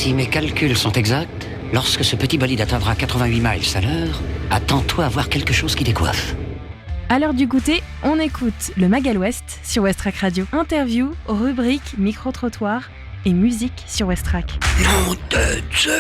Si mes calculs sont exacts, lorsque ce petit bolide atteindra 88 miles à l'heure, attends-toi à voir quelque chose qui décoiffe. À l'heure du goûter, on écoute le Magal West sur Westrack Radio. Interview, rubrique, micro-trottoir et musique sur Westrack. Nom de Zeus!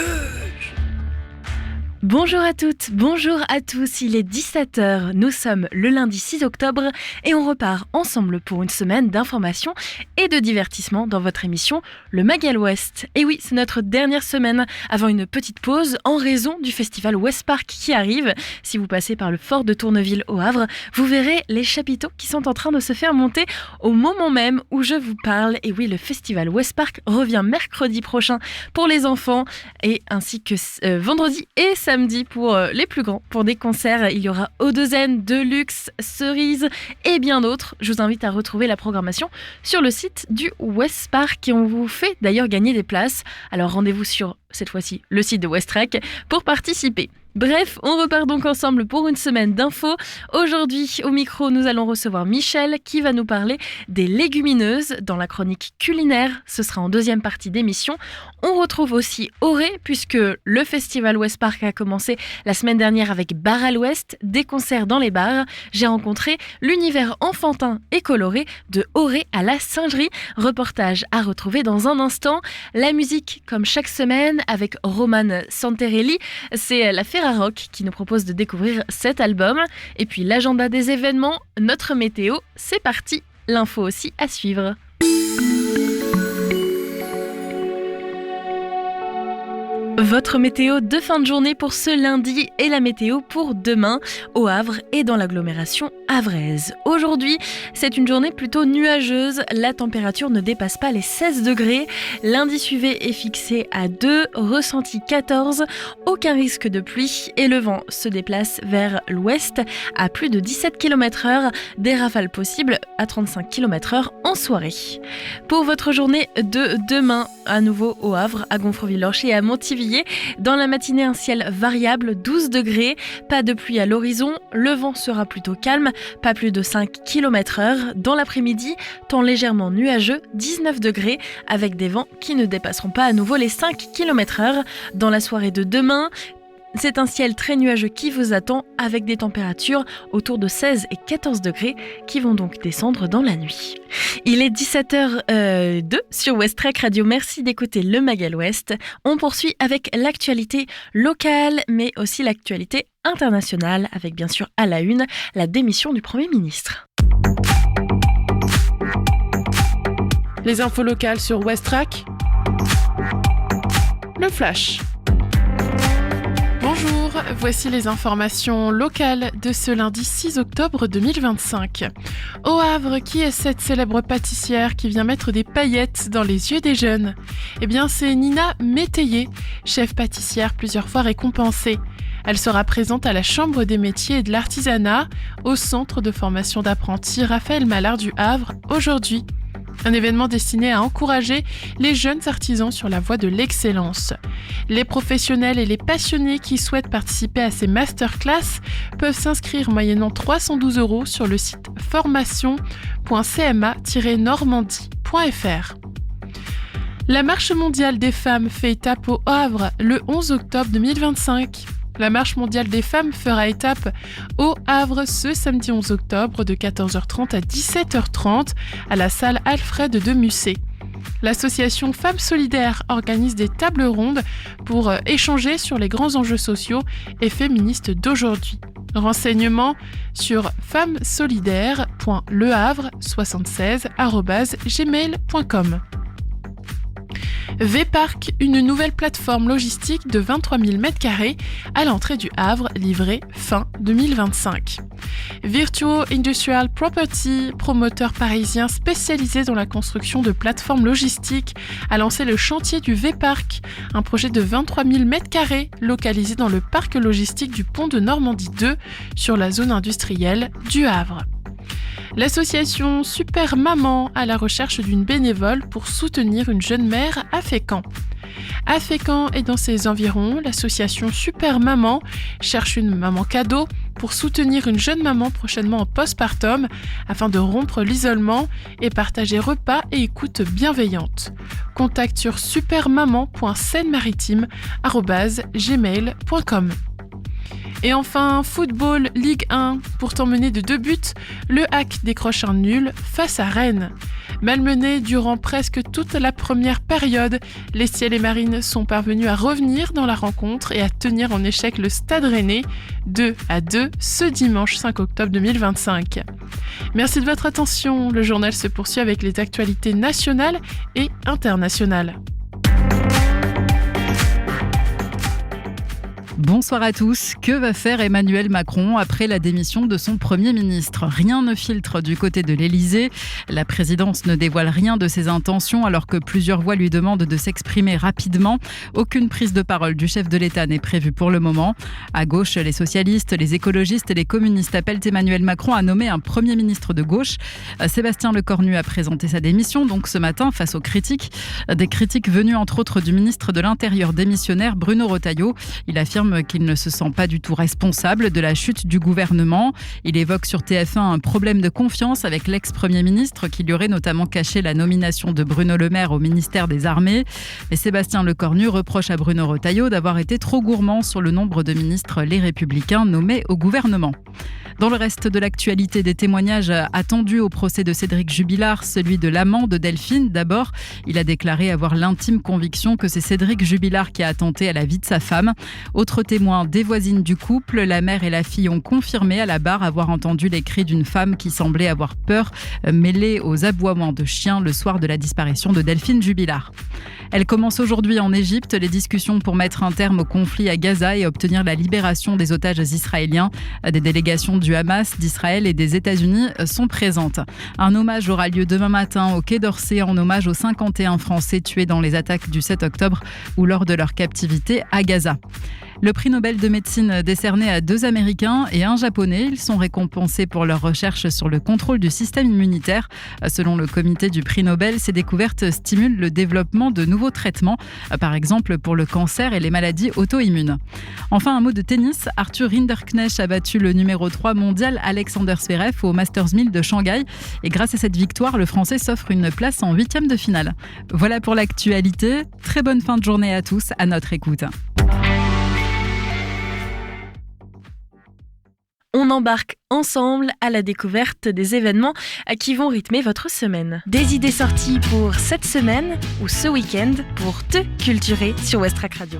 Bonjour à toutes, bonjour à tous, il est 17h, nous sommes le lundi 6 octobre et on repart ensemble pour une semaine d'information et de divertissement dans votre émission Le Magal West. Et oui, c'est notre dernière semaine avant une petite pause en raison du festival Westpark qui arrive. Si vous passez par le fort de Tourneville au Havre, vous verrez les chapiteaux qui sont en train de se faire monter au moment même où je vous parle. Et oui, le festival Westpark revient mercredi prochain pour les enfants et ainsi que vendredi et samedi pour les plus grands. Pour des concerts, il y aura Odezen, Deluxe, Cerise et bien d'autres. Je vous invite à retrouver la programmation sur le site du Westpark et on vous fait d'ailleurs gagner des places. Alors rendez-vous sur, cette fois-ci, le site de Westrack pour participer. Bref, on repart donc ensemble pour une semaine d'infos. Aujourd'hui, au micro, nous allons recevoir Michel qui va nous parler des légumineuses dans la chronique culinaire. Ce sera en deuxième partie d'émission. On retrouve aussi Auré puisque le festival Westpark a commencé la semaine dernière avec Bar à l'Ouest, des concerts dans les bars. J'ai rencontré l'univers enfantin et coloré de Auré à la singerie. Reportage à retrouver dans un instant. La musique, comme chaque semaine, avec Roman Santerelli. C'est la Ferrarock qui nous propose de découvrir cet album. Et puis l'agenda des événements, notre météo, c'est parti. L'info aussi à suivre. Votre météo de fin de journée pour ce lundi et la météo pour demain au Havre et dans l'agglomération havraise. Aujourd'hui, c'est une journée plutôt nuageuse. La température ne dépasse pas les 16 degrés. L'indice UV est fixé à 2, ressenti 14. Aucun risque de pluie et le vent se déplace vers l'ouest à plus de 17 km/h. Des rafales possibles à 35 km/h en soirée. Pour votre journée de demain, à nouveau au Havre, à Gonfreville-Lorch et à Montivy, dans la matinée, un ciel variable, 12 degrés, pas de pluie à l'horizon, le vent sera plutôt calme, pas plus de 5 km/h. Dans l'après-midi, temps légèrement nuageux, 19 degrés, avec des vents qui ne dépasseront pas à nouveau les 5 km/h. Dans la soirée de demain, c'est un ciel très nuageux qui vous attend avec des températures autour de 16 et 14 degrés qui vont donc descendre dans la nuit. Il est 17h02 sur Westrack Radio. Merci d'écouter le Magal West. On poursuit avec l'actualité locale mais aussi l'actualité internationale avec bien sûr à la une la démission du Premier ministre. Les infos locales sur Westrack. Le Flash. Bonjour, voici les informations locales de ce lundi 6 octobre 2025. Au Havre, qui est cette célèbre pâtissière qui vient mettre des paillettes dans les yeux des jeunes ? Eh bien, c'est Nina Métayer, chef pâtissière plusieurs fois récompensée. Elle sera présente à la Chambre des métiers et de l'artisanat, au centre de formation d'apprentis Raphaël Mallard du Havre, aujourd'hui. Un événement destiné à encourager les jeunes artisans sur la voie de l'excellence. Les professionnels et les passionnés qui souhaitent participer à ces masterclass peuvent s'inscrire moyennant 312 € sur le site formation.cma-normandie.fr. La Marche mondiale des femmes fait étape au Havre le 11 octobre 2025. La Marche mondiale des femmes fera étape au Havre ce samedi 11 octobre de 14h30 à 17h30 à la salle Alfred de Musset. L'association Femmes Solidaires organise des tables rondes pour échanger sur les grands enjeux sociaux et féministes d'aujourd'hui. Renseignements sur femmesolidaires.lehavre76@gmail.com. V-Park, une nouvelle plateforme logistique de 23 000 m² à l'entrée du Havre, livrée fin 2025. Virtuo Industrial Property, promoteur parisien spécialisé dans la construction de plateformes logistiques, a lancé le chantier du V-Park, un projet de 23 000 m² localisé dans le parc logistique du pont de Normandie 2 sur la zone industrielle du Havre. L'association Super Maman à la recherche d'une bénévole pour soutenir une jeune mère à Fécamp. À Fécamp et dans ses environs, l'association Super Maman cherche une maman cadeau pour soutenir une jeune maman prochainement en postpartum afin de rompre l'isolement et partager repas et écoute bienveillante. Contact sur supermaman.seineMaritime@gmail.com. Et enfin, football Ligue 1. Pourtant mené de 2 buts, le HAC décroche un nul face à Rennes. Malmenés durant presque toute la première période, les Ciels et Marines sont parvenus à revenir dans la rencontre et à tenir en échec le Stade Rennais 2-2 ce dimanche 5 octobre 2025. Merci de votre attention. Le journal se poursuit avec les actualités nationales et internationales. Bonsoir à tous. Que va faire Emmanuel Macron après la démission de son Premier ministre ? Rien ne filtre du côté de l'Élysée. La présidence ne dévoile rien de ses intentions alors que plusieurs voix lui demandent de s'exprimer rapidement. Aucune prise de parole du chef de l'État n'est prévue pour le moment. À gauche, les socialistes, les écologistes et les communistes appellent Emmanuel Macron à nommer un Premier ministre de gauche. Sébastien Lecornu a présenté sa démission donc ce matin face aux critiques. Des critiques venues entre autres du ministre de l'Intérieur démissionnaire Bruno Retailleau. Il affirme qu'il ne se sent pas du tout responsable de la chute du gouvernement. Il évoque sur TF1 un problème de confiance avec l'ex-premier ministre qui lui aurait notamment caché la nomination de Bruno Le Maire au ministère des Armées. Et Sébastien Lecornu reproche à Bruno Retailleau d'avoir été trop gourmand sur le nombre de ministres Les Républicains nommés au gouvernement. Dans le reste de l'actualité, des témoignages attendus au procès de Cédric Jubilard, celui de l'amant de Delphine. D'abord, il a déclaré avoir l'intime conviction que c'est Cédric Jubilard qui a attenté à la vie de sa femme. Autre témoin, des voisines du couple, la mère et la fille ont confirmé à la barre avoir entendu les cris d'une femme qui semblait avoir peur, mêlés aux aboiements de chiens le soir de la disparition de Delphine Jubilard. Elle commence aujourd'hui en Égypte les discussions pour mettre un terme au conflit à Gaza et obtenir la libération des otages israéliens. Des délégations du Hamas, d'Israël et des États-Unis sont présentes. Un hommage aura lieu demain matin au Quai d'Orsay en hommage aux 51 Français tués dans les attaques du 7 octobre ou lors de leur captivité à Gaza. Le prix Nobel de médecine décerné à 2 Américains et un Japonais. Ils sont récompensés pour leurs recherches sur le contrôle du système immunitaire. Selon le comité du prix Nobel, ces découvertes stimulent le développement de nouveaux traitements, par exemple pour le cancer et les maladies auto-immunes. Enfin, un mot de tennis. Arthur Rinderknecht a battu le numéro 3 mondial Alexander Zverev au Masters 1000 de Shanghai. Et grâce à cette victoire, le Français s'offre une place en 8e de finale. Voilà pour l'actualité. Très bonne fin de journée à tous, à notre écoute. On embarque ensemble à la découverte des événements qui vont rythmer votre semaine. Des idées sorties pour cette semaine ou ce week-end pour te culturer sur Westrack Radio.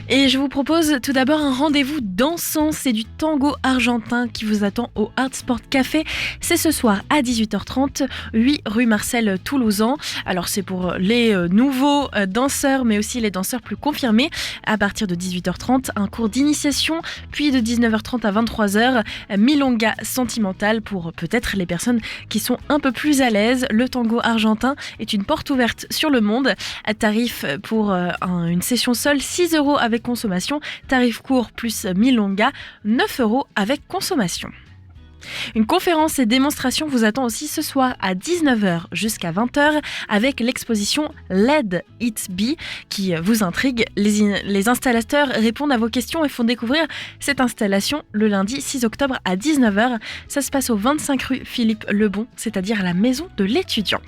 Et je vous propose tout d'abord un rendez-vous dansant, c'est du tango argentin qui vous attend au Art Sport Café. C'est ce soir à 18h30, 8 rue Marcel Toulousan. Alors c'est pour les nouveaux danseurs, mais aussi les danseurs plus confirmés. À partir de 18h30, un cours d'initiation, puis de 19h30 à 23h, milonga sentimentale pour peut-être les personnes qui sont un peu plus à l'aise. Le tango argentin est une porte ouverte sur le monde. Tarif pour une session seule, 6 € avec consommation, tarif court plus milonga, 9 € avec consommation. Une conférence et démonstration vous attend aussi ce soir à 19h jusqu'à 20h avec l'exposition Let It Be qui vous intrigue. Les installateurs répondent à vos questions et font découvrir cette installation le lundi 6 octobre à 19h. Ça se passe au 25 rue Philippe Lebon, c'est-à-dire à la maison de l'étudiant.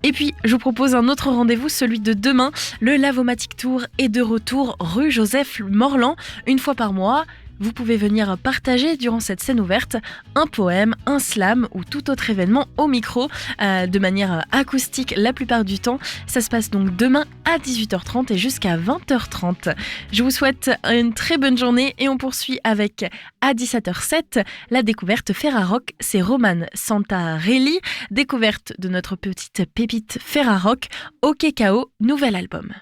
Et puis, je vous propose un autre rendez-vous, celui de demain. Le Lavomatic Tour est de retour rue Joseph Morland, une fois par mois. Vous pouvez venir partager durant cette scène ouverte un poème, un slam ou tout autre événement au micro de manière acoustique la plupart du temps. Ça se passe donc demain à 18h30 et jusqu'à 20h30. Je vous souhaite une très bonne journée et on poursuit avec à 17h07 la découverte Ferrarock. C'est Romane Santarelli, découverte de notre petite pépite Ferrarock au Kekao, nouvel album.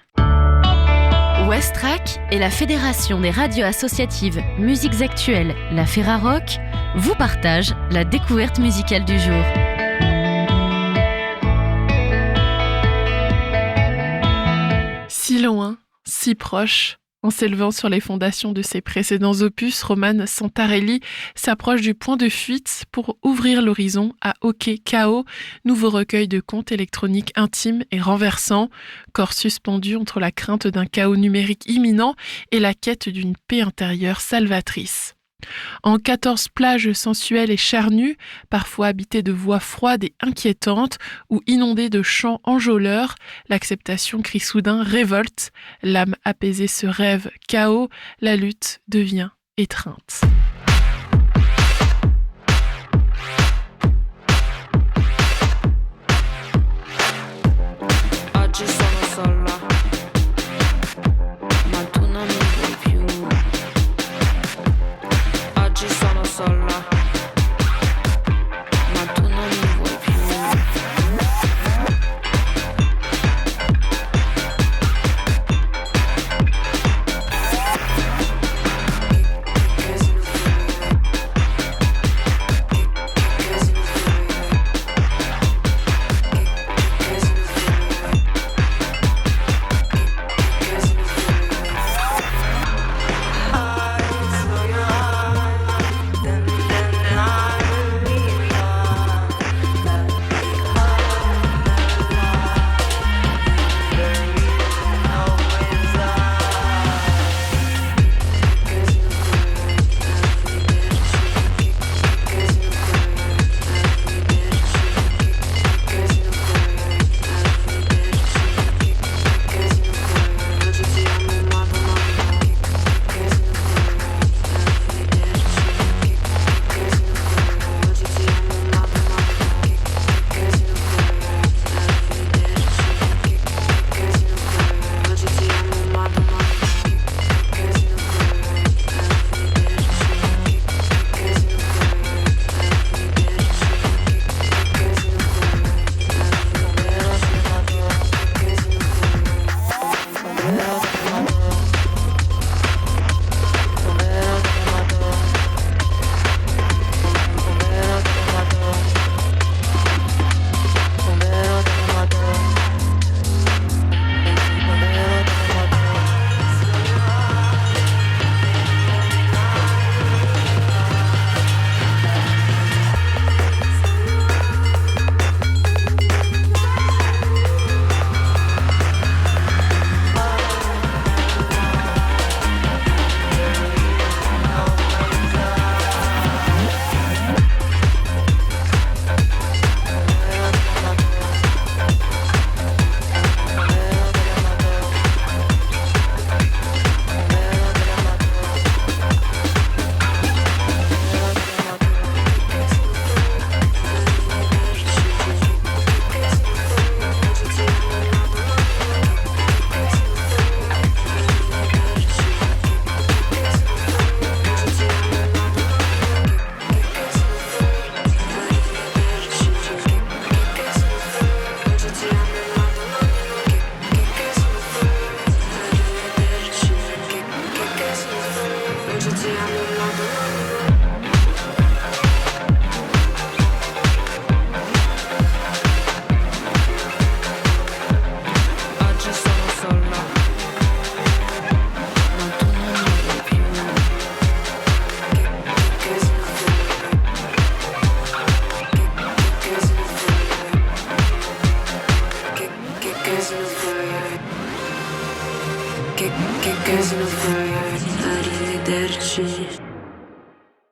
Westrack et la Fédération des radios associatives Musiques Actuelles, la Ferrarock, vous partagent la découverte musicale du jour. Si loin, si proche, En s'élevant sur les fondations de ses précédents opus, Roman Santarelli s'approche du point de fuite pour ouvrir l'horizon à OK Chaos, nouveau recueil de contes électroniques intimes et renversants, corps suspendu entre la crainte d'un chaos numérique imminent et la quête d'une paix intérieure salvatrice. En 14 plages sensuelles et charnues, parfois habitées de voix froides et inquiétantes ou inondées de chants enjôleurs, l'acceptation crie soudain révolte, l'âme apaisée se rêve chaos, la lutte devient étreinte. Oggi sono sola, ma tu non mi vuoi più. Oggi sono sola, ma tu non mi vuoi più.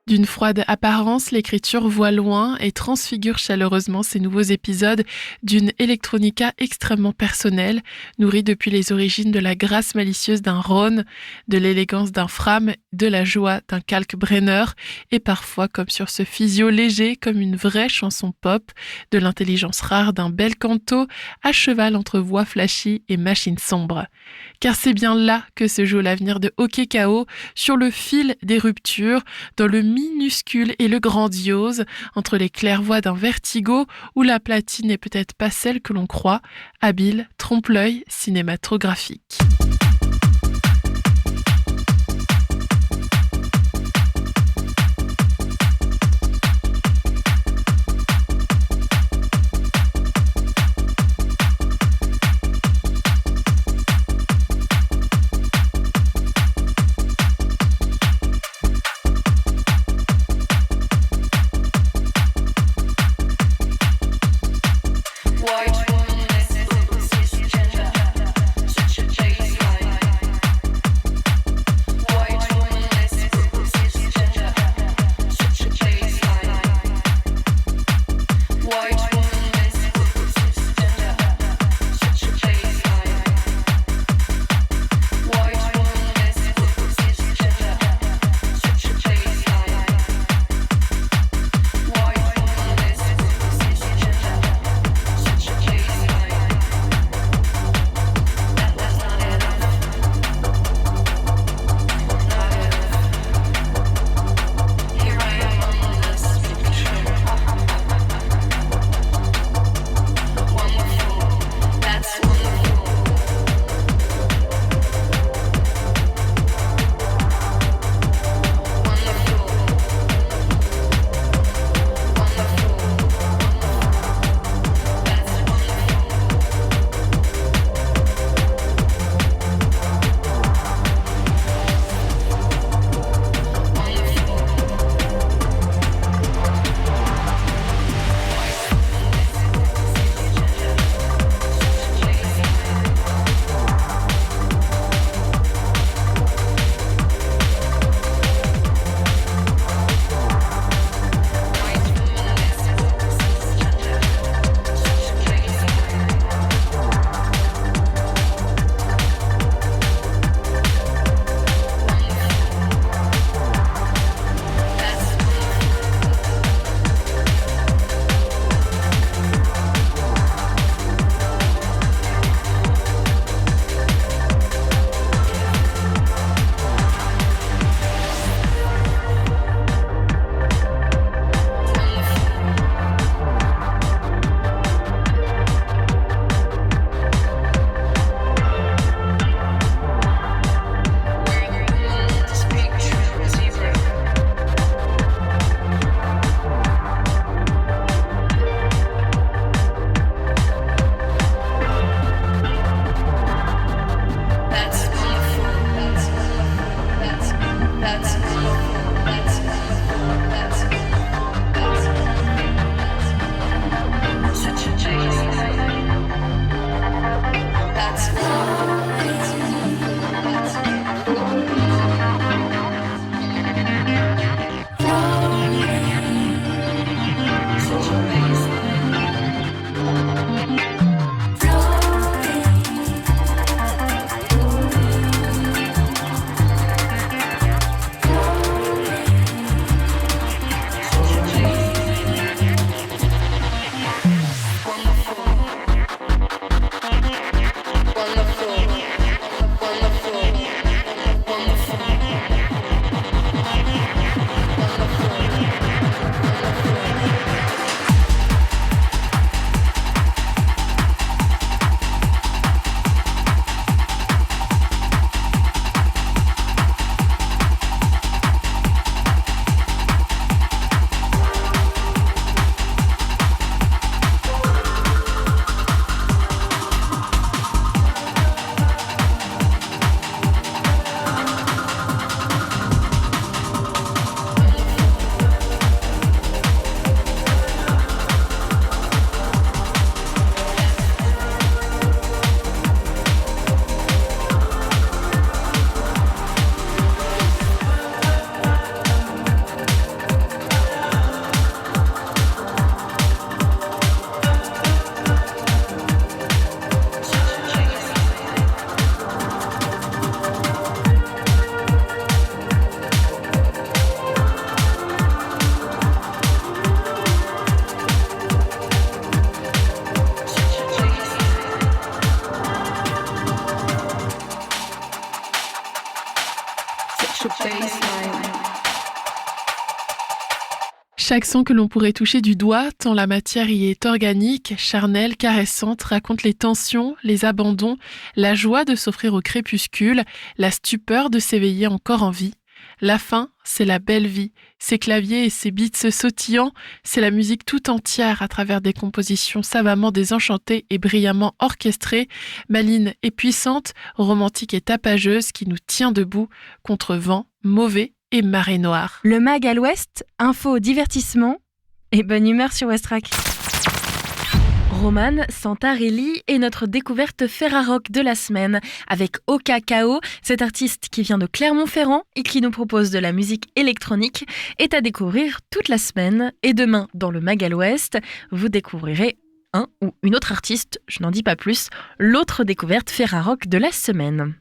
D'une froide apparence, l'écriture voit loin et transfigure chaleureusement ces nouveaux épisodes d'une electronica extrêmement personnelle, nourrie depuis les origines de la grâce malicieuse d'un Ron, de l'élégance d'un Fram, de la joie d'un Kalkbrenner, et parfois, comme sur ce physio léger, comme une vraie chanson pop, de l'intelligence rare d'un bel canto, à cheval entre voix flashy et machines sombres. Car c'est bien là que se joue l'avenir de OK Chaos, sur le fil des ruptures, dans le minuscule et le grandiose, entre les claires-voies d'un Vertigo, où la platine n'est peut-être pas celle que l'on croit, habile, trompe-l'œil cinématographique. Chaque son que l'on pourrait toucher du doigt, tant la matière y est organique, charnelle, caressante, raconte les tensions, les abandons, la joie de s'offrir au crépuscule, la stupeur de s'éveiller encore en vie. La fin, c'est la belle vie. Ses claviers et ses beats sautillants, c'est la musique tout entière à travers des compositions savamment désenchantées et brillamment orchestrées, malines et puissantes, romantiques et tapageuses qui nous tient debout contre vent, mauvais et marée noire. Le Mag à l'Ouest, info, divertissement et bonne humeur sur Westrack. Roman Santarelli est notre découverte Ferrarock de la semaine avec OKKO, cet artiste qui vient de Clermont-Ferrand et qui nous propose de la musique électronique est à découvrir toute la semaine. Et demain, dans le Mag à l'Ouest, vous découvrirez un ou une autre artiste, je n'en dis pas plus, l'autre découverte Ferrarock de la semaine.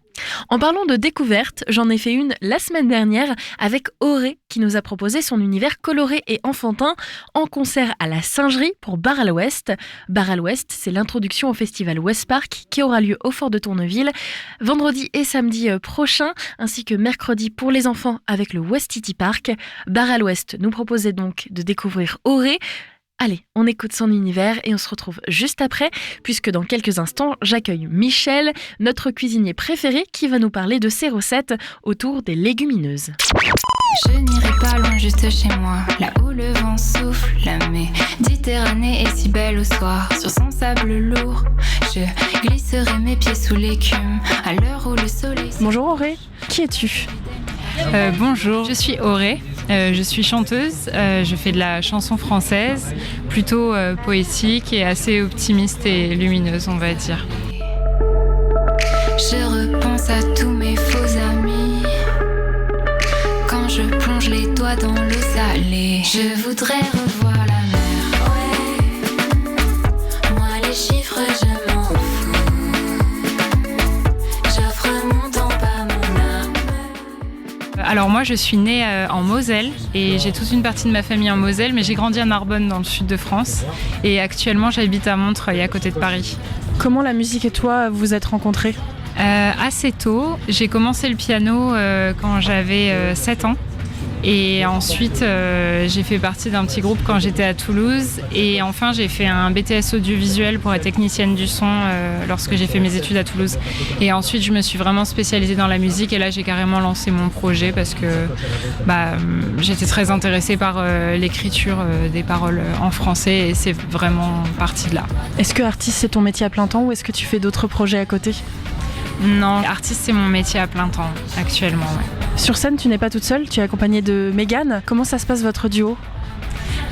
En parlant de découverte, j'en ai fait une la semaine dernière avec Auré qui nous a proposé son univers coloré et enfantin en concert à la Singerie pour Bar à l'Ouest. Bar à l'Ouest, c'est l'introduction au festival West Park qui aura lieu au Fort de Tourneville vendredi et samedi prochain, ainsi que mercredi pour les enfants avec le West City Park. Bar à l'Ouest nous proposait donc de découvrir Auré. Allez, on écoute son univers et on se retrouve juste après, puisque dans quelques instants, j'accueille Michel, notre cuisinier préféré, qui va nous parler de ses recettes autour des légumineuses. Je n'irai pas loin, juste chez moi, là où le vent souffle. La Méditerranée est si belle au soir, sur son sable lourd. Je glisserai mes pieds sous l'écume, à l'heure où le soleil... Bonjour Auré, qui es-tu ? Bonjour, je suis Auré, je suis chanteuse, je fais de la chanson française, plutôt poétique et assez optimiste et lumineuse, on va dire. Je repense à tous mes faux amis, quand je plonge les doigts dans l'eau salée. Je voudrais revoir la mer, ouais. Moi les chiffres je m'en fous, j'offre mon temps pas mon âme. Alors moi je suis née en Moselle et j'ai toute une partie de ma famille en Moselle, mais j'ai grandi à Narbonne dans le sud de France et actuellement j'habite à Montreuil à côté de Paris. Comment la musique et toi vous êtes rencontrés ? Assez tôt, j'ai commencé le piano quand j'avais 7 ans. Et ensuite, j'ai fait partie d'un petit groupe quand j'étais à Toulouse. Et enfin, j'ai fait un BTS audiovisuel pour être technicienne du son lorsque j'ai fait mes études à Toulouse. Et ensuite, je me suis vraiment spécialisée dans la musique. Et là, j'ai carrément lancé mon projet parce que j'étais très intéressée par l'écriture des paroles en français. Et c'est vraiment parti de là. Est-ce que artiste, c'est ton métier à plein temps ou est-ce que tu fais d'autres projets à côté ? Non, artiste, c'est mon métier à plein temps actuellement. Ouais. Sur scène, tu n'es pas toute seule, tu es accompagnée de Mégane. Comment ça se passe votre duo ?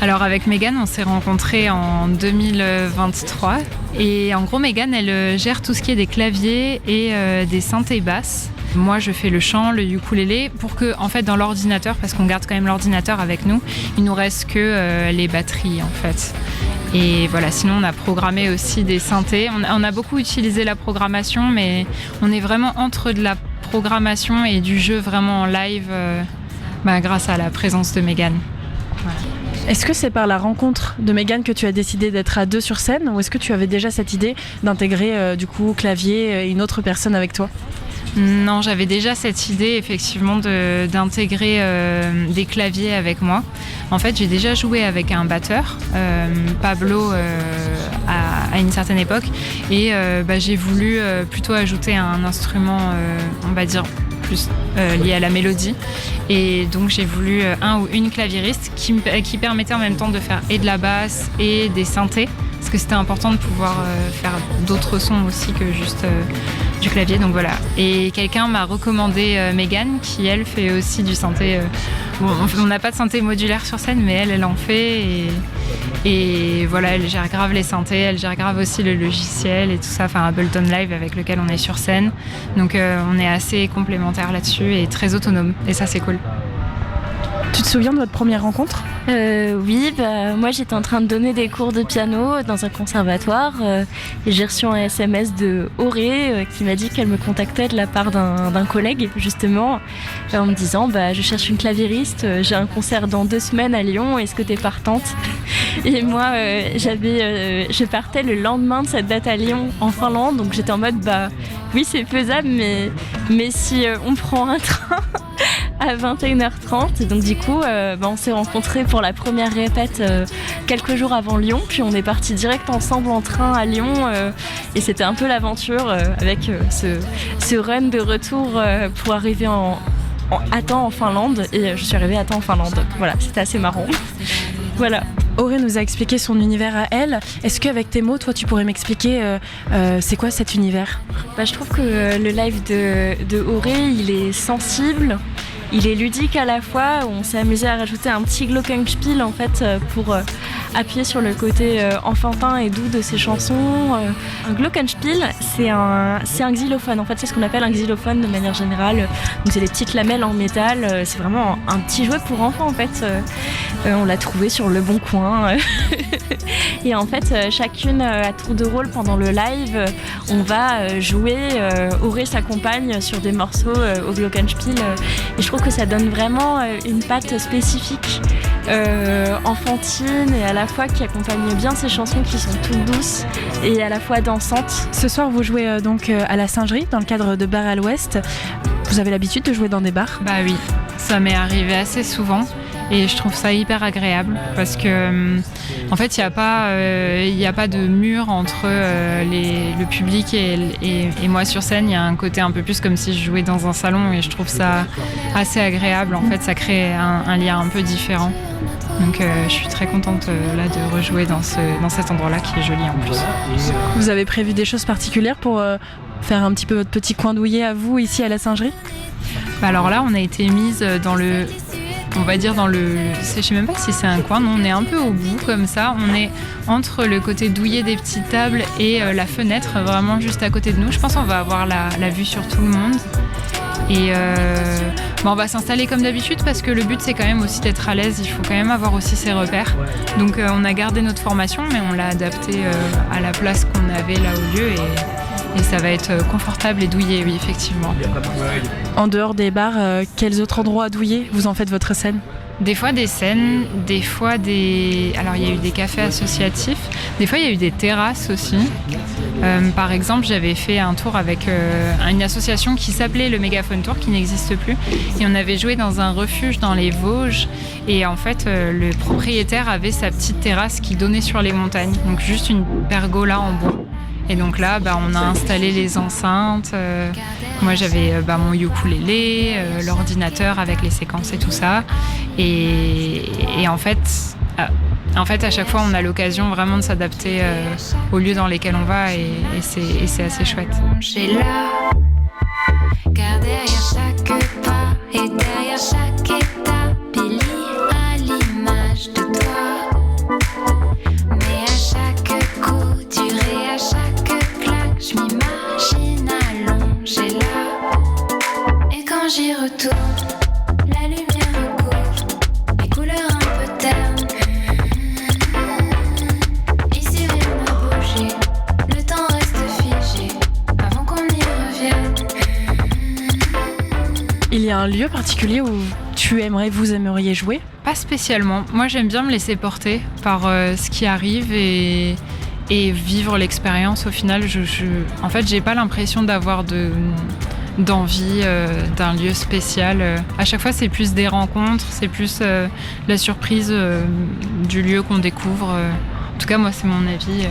Alors avec Mégane, on s'est rencontrés en 2023 et en gros Mégane, elle gère tout ce qui est des claviers et des synthés basses. Moi, je fais le chant, le ukulélé pour que, en fait, dans l'ordinateur, parce qu'on garde quand même l'ordinateur avec nous, il nous reste que les batteries, en fait. Et voilà, sinon on a programmé aussi des synthés. On a beaucoup utilisé la programmation, mais on est vraiment entre de la programmation et du jeu vraiment en live grâce à la présence de Mégane. Voilà. Est-ce que c'est par la rencontre de Mégane que tu as décidé d'être à deux sur scène ou est-ce que tu avais déjà cette idée d'intégrer du coup clavier et une autre personne avec toi ? Non, j'avais déjà cette idée effectivement d'intégrer des claviers avec moi. En fait, j'ai déjà joué avec un batteur, Pablo, à une certaine époque. Et j'ai voulu plutôt ajouter un instrument, on va dire, plus lié à la mélodie. Et donc j'ai voulu un ou une claviériste qui permettait en même temps de faire et de la basse et des synthés. Parce que c'était important de pouvoir faire d'autres sons aussi que juste du clavier. Donc voilà. Et quelqu'un m'a recommandé Mégane, qui elle fait aussi du synthé. On n'a pas de synthé modulaire sur scène, mais elle en fait. Et voilà, elle gère grave les synthés, elle gère grave aussi le logiciel et tout ça. Enfin, Ableton Live avec lequel on est sur scène. Donc on est assez complémentaires là-dessus et très autonomes. Et ça, c'est cool. Tu te souviens de votre première rencontre ? Oui, moi j'étais en train de donner des cours de piano dans un conservatoire et j'ai reçu un SMS de Auré qui m'a dit qu'elle me contactait de la part d'un collègue justement en me disant je cherche une claviériste, j'ai un concert dans 2 semaines à Lyon, est-ce que t'es partante ? Et moi je partais le lendemain de cette date à Lyon en Finlande, donc j'étais en mode oui c'est faisable mais si on prend un train à 21h30. Et donc du coup, on s'est rencontrés pour la première répète quelques jours avant Lyon. Puis on est partis direct ensemble en train à Lyon. Et c'était un peu l'aventure avec ce run de retour pour arriver à temps en Finlande. Et je suis arrivée à temps en Finlande. Voilà, c'était assez marrant. Voilà. Auré nous a expliqué son univers à elle. Est-ce qu'avec tes mots, toi, tu pourrais m'expliquer c'est quoi cet univers ? Je trouve que le live de Auré, il est sensible, il est ludique à la fois. On s'est amusé à rajouter un petit glockenspiel en fait pour appuyer sur le côté enfantin et doux de ses chansons. Un glockenspiel, c'est un xylophone. En fait, c'est ce qu'on appelle un xylophone de manière générale. Donc c'est des petites lamelles en métal. C'est vraiment un petit jouet pour enfants en fait. On l'a trouvé sur Le Bon Coin. Et en fait, chacune à tour de rôle pendant le live, on va jouer. Auré s'accompagne sur des morceaux au glockenspiel. Et je trouve que ça donne vraiment une patte spécifique enfantine et à la fois qui accompagne bien ces chansons qui sont toutes douces et à la fois dansantes. Ce soir, vous jouez donc à la Singerie dans le cadre de Bar à l'Ouest. Vous avez l'habitude de jouer dans des bars ? Bah oui, ça m'est arrivé assez souvent. Et je trouve ça hyper agréable parce que en fait il n'y a pas de mur entre le public et moi sur scène. Il y a un côté un peu plus comme si je jouais dans un salon et je trouve ça assez agréable. En fait ça crée un lien un peu différent. Donc je suis très contente là de rejouer dans cet endroit-là qui est joli en plus. Vous avez prévu des choses particulières pour faire un petit peu votre petit coin douillet à vous ici à la Singerie ? Alors là on a été mise dans le... On va dire je sais même pas si c'est un coin, non, on est un peu au bout comme ça, on est entre le côté douillet des petites tables et la fenêtre vraiment juste à côté de nous. Je pense qu'on va avoir la vue sur tout le monde et on va s'installer comme d'habitude parce que le but c'est quand même aussi d'être à l'aise, il faut quand même avoir aussi ses repères. Donc on a gardé notre formation mais on l'a adaptée à la place qu'on avait là au lieu et ça va être confortable et douillet, oui, effectivement. En dehors des bars, quels autres endroits douillets vous en faites votre scène ? Des fois des scènes, des fois des... Alors il y a eu des cafés associatifs, des fois il y a eu des terrasses aussi. Par exemple, j'avais fait un tour avec une association qui s'appelait le Mégaphone Tour, qui n'existe plus. Et on avait joué dans un refuge dans les Vosges. Et en fait, le propriétaire avait sa petite terrasse qui donnait sur les montagnes. Donc juste une pergola en bois. Et donc là, on a installé les enceintes. Moi, j'avais mon ukulélé, l'ordinateur avec les séquences et tout ça. Et en fait, à chaque fois, on a l'occasion vraiment de s'adapter aux lieux dans lesquels on va et c'est assez chouette. J'ai là, car derrière chaque pas et derrière chaque étape, il y a l'image de toi. Mais à chaque coup dur et à chaque claque, je m'imagine allongée là. Et quand j'y retourne, la lumière recouvre les couleurs un peu ternes. Ici rien n'a bougé, le temps reste figé avant qu'on y revienne. Il y a un lieu particulier où vous aimeriez jouer ? Pas spécialement. Moi, j'aime bien me laisser porter par ce qui arrive et vivre l'expérience. Au final, en fait, j'ai pas l'impression d'avoir d'envie d'un lieu spécial. À chaque fois, c'est plus des rencontres, c'est plus la surprise du lieu qu'on découvre. En tout cas, moi, c'est mon avis.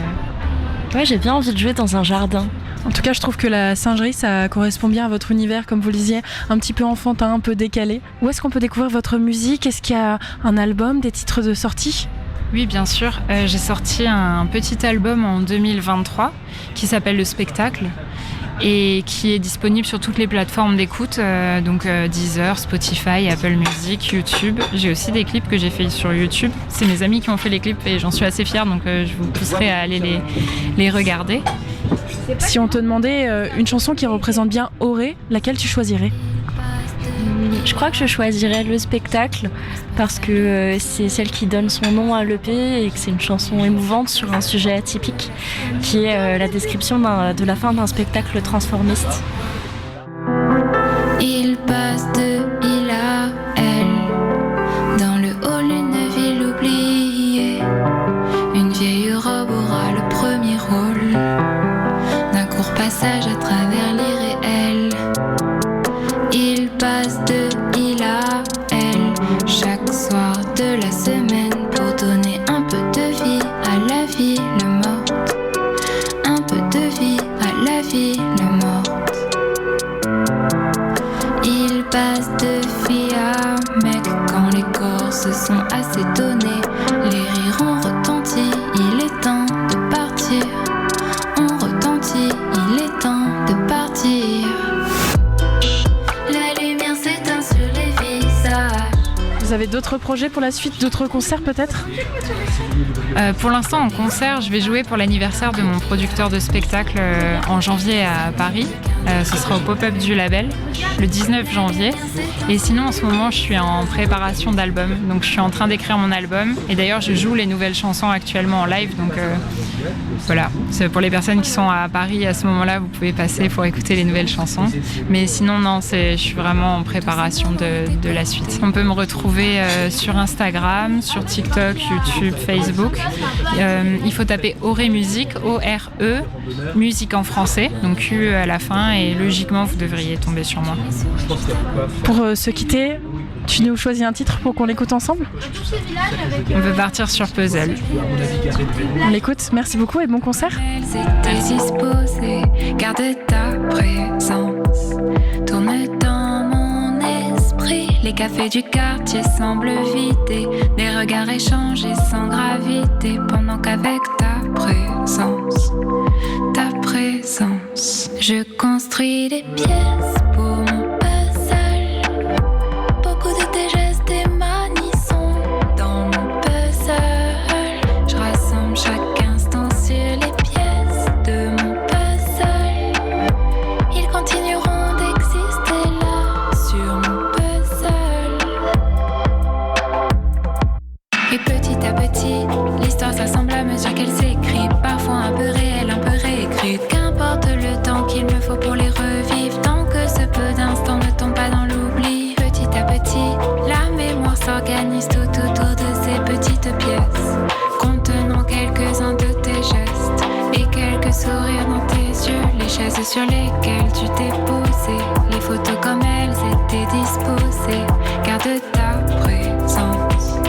Ouais, j'ai bien envie de jouer dans un jardin. En tout cas, je trouve que la Singerie, ça correspond bien à votre univers, comme vous le disiez, un petit peu enfantin, un peu décalé. Où est-ce qu'on peut découvrir votre musique ? Est-ce qu'il y a un album, des titres de sortie ? Oui, bien sûr. J'ai sorti un petit album en 2023 qui s'appelle Le Spectacle et qui est disponible sur toutes les plateformes d'écoute, donc Deezer, Spotify, Apple Music, YouTube. J'ai aussi des clips que j'ai fait sur YouTube. C'est mes amis qui ont fait les clips et j'en suis assez fière, donc je vous pousserai à aller les regarder. Si on te demandait une chanson qui représente bien Auré, laquelle tu choisirais ? Je crois que je choisirais Le Spectacle parce que c'est celle qui donne son nom à l'EP et que c'est une chanson émouvante sur un sujet atypique qui est la description de la fin d'un spectacle transformiste. Il passe de il à elle dans le hall d'une ville oubliée. Une vieille robe aura le premier rôle d'un court passage à travers l'irréel. Il passe de il à avez d'autres projets pour la suite, d'autres concerts peut-être ? Pour l'instant, en concert, je vais jouer pour l'anniversaire de mon producteur de spectacle en janvier à Paris. Ce sera au pop-up du label, le 19 janvier. Et sinon, en ce moment, je suis en préparation d'album. Donc, je suis en train d'écrire mon album. Et d'ailleurs, je joue les nouvelles chansons actuellement en live. Donc, voilà. C'est pour les personnes qui sont à Paris à ce moment-là, vous pouvez passer pour écouter les nouvelles chansons. Mais sinon, non, je suis vraiment en préparation de la suite. On peut me retrouver sur Instagram, sur TikTok, YouTube, Facebook. Il faut taper Oré Musique, O-R-E, musique en français, donc Q à la fin, et logiquement vous devriez tomber sur moi. Pour se quitter, tu nous choisis un titre pour qu'on l'écoute ensemble ? On peut partir sur Puzzle. On l'écoute, merci beaucoup et bon concert. C'était disposé, garde ta présence, tourne dans mon esprit. Les cafés du quartier semblent vidés, des regards échangés sans gravité, pendant qu'avec ta présence, je construis des pièces pour mon puzzle. Beaucoup de tes gestes et manies sont dans mon puzzle. Je rassemble chaque instant sur les pièces de mon puzzle. Ils continueront d'exister là sur mon puzzle. Et petit à petit, l'histoire s'assemble à mesure qu'elle s'écrit, parfois un peu réelle, un peu réécrite. Qu'importe le temps qu'il me faut pour les revivre, tant que ce peu d'instants ne tombe pas dans l'oubli. Petit à petit, la mémoire s'organise tout autour de ces petites pièces, contenant quelques-uns de tes gestes et quelques sourires dans tes yeux. Les chaises sur lesquelles tu t'es posé, les photos comme elles étaient disposées. Garde ta présence,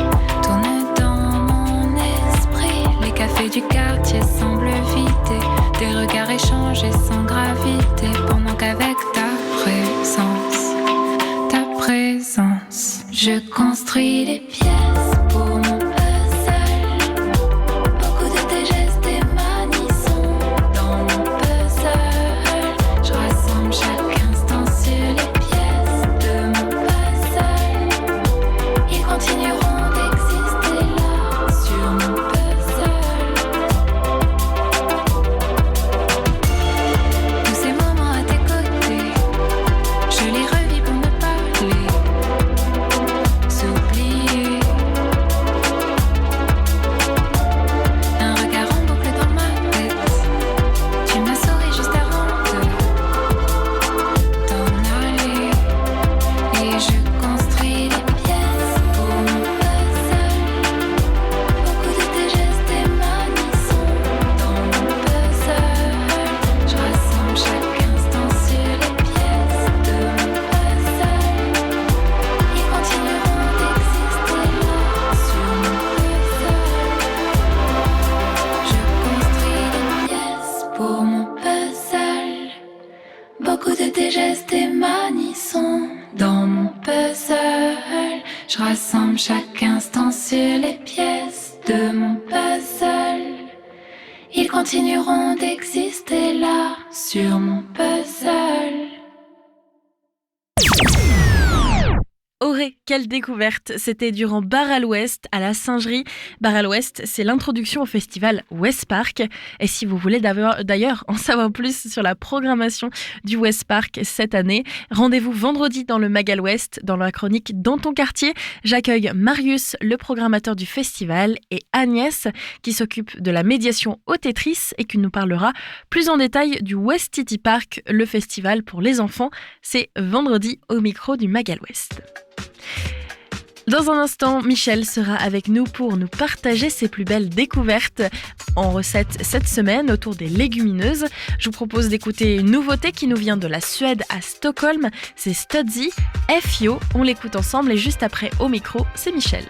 tourne dans mon esprit. Les cafés du quartier semblent vidés, des regards échangés sans gravité, pendant qu'avec ta présence, je construis des pièces pour mon puzzle. Beaucoup de tes gestes et manies sont dans mon puzzle. Je rassemble chaque instant sur les pièces de mon puzzle. Ils continueront d'exister là sur mon puzzle. Tous ces moments à tes côtés, je les revis pour ne pas les oublier. Un regard en boucle dans ma tête, tu m'as souri juste avant de t'en aller. Et je construis des pièces pour mon puzzle. Beaucoup de tes gestes et manies sont dans mon puzzle. Je rassemble chaque instant sur les pièces de mon puzzle. Ils continueront d'exister là sur mon puzzle. Je construis des pièces pour mon puzzle. Beaucoup de tes gestes et manies sont dans mon puzzle. Je rassemble chaque instant sur les pièces de mon puzzle. Ils continueront d'exister là sur mon puzzle. Oré, quelle découverte! C'était durant Bar à l'Ouest, à la Singerie. Bar à l'Ouest, c'est l'introduction au festival West Park. Et si vous voulez d'ailleurs en savoir plus sur la programmation du West Park cette année, rendez-vous vendredi dans le Mag à l'Ouest, dans la chronique Dans ton quartier. J'accueille Marius, le programmateur du festival, et Agnès, qui s'occupe de la médiation au Tetris et qui nous parlera plus en détail du West City Park, le festival pour les enfants. C'est vendredi au micro du Mag à l'Ouest. Dans un instant, Michel sera avec nous pour nous partager ses plus belles découvertes en recette cette semaine autour des légumineuses. Je vous propose d'écouter une nouveauté qui nous vient de la Suède à Stockholm. C'est Studzy, FIO. On l'écoute ensemble et juste après au micro, c'est Michel.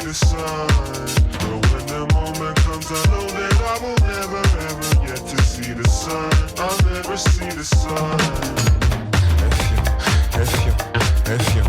The sun, but when the moment comes, I know that I will never ever get to see the sun. I'll never see the sun. F you,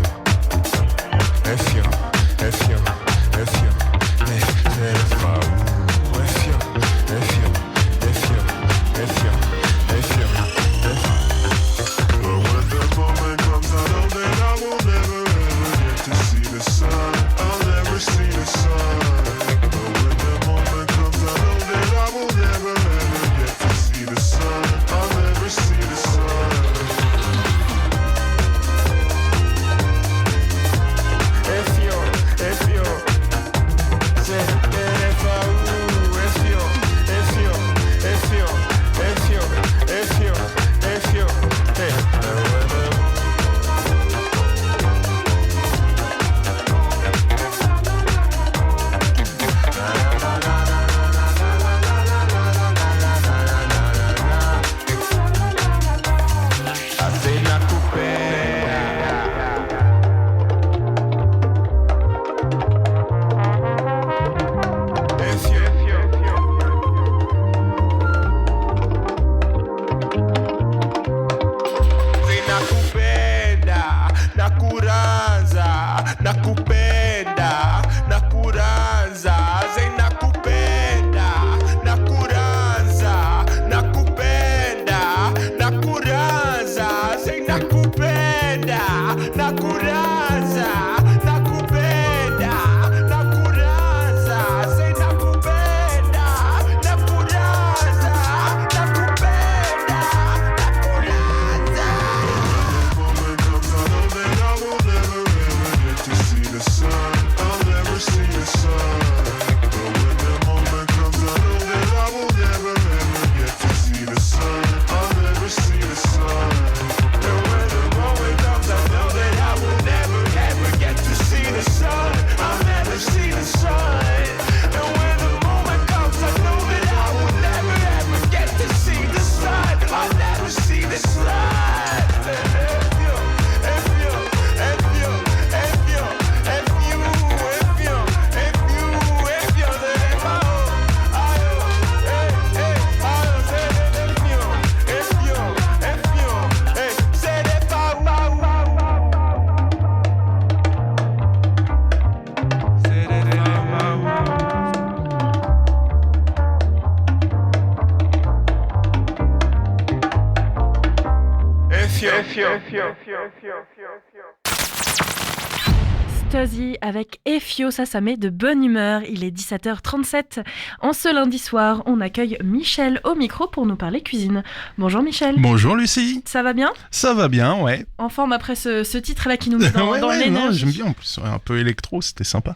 Stasi avec Efio, ça met de bonne humeur. Il est 17h37. En ce lundi soir, on accueille Michel au micro pour nous parler cuisine. Bonjour Michel. Bonjour Lucie. Ça va bien ? Ça va bien, ouais. En forme après ce titre-là qui nous met dans l'énergie. Non, j'aime bien en plus, un peu électro, c'était sympa.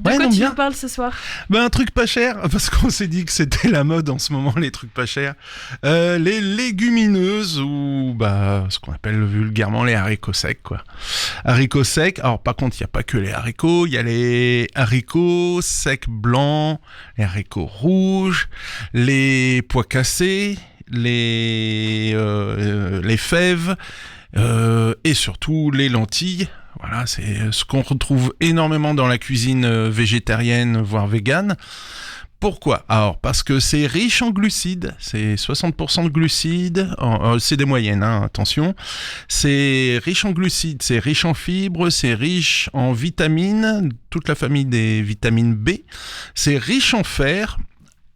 De quoi tu nous parles ce soir ? Un truc pas cher, parce qu'on s'est dit que c'était la mode en ce moment, les trucs pas chers. Les légumineuses ou ce qu'on appelle vulgairement les haricots secs, quoi. Haricots secs, alors par contre, il n'y a pas que les haricots, il y a les haricots secs blancs, les haricots rouges, les pois cassés, les fèves et surtout les lentilles. Voilà, c'est ce qu'on retrouve énormément dans la cuisine végétarienne, voire végane. Pourquoi ? Alors, parce que c'est riche en glucides, c'est 60% de glucides, c'est des moyennes, attention. C'est riche en glucides, c'est riche en fibres, c'est riche en vitamines, toute la famille des vitamines B. C'est riche en fer.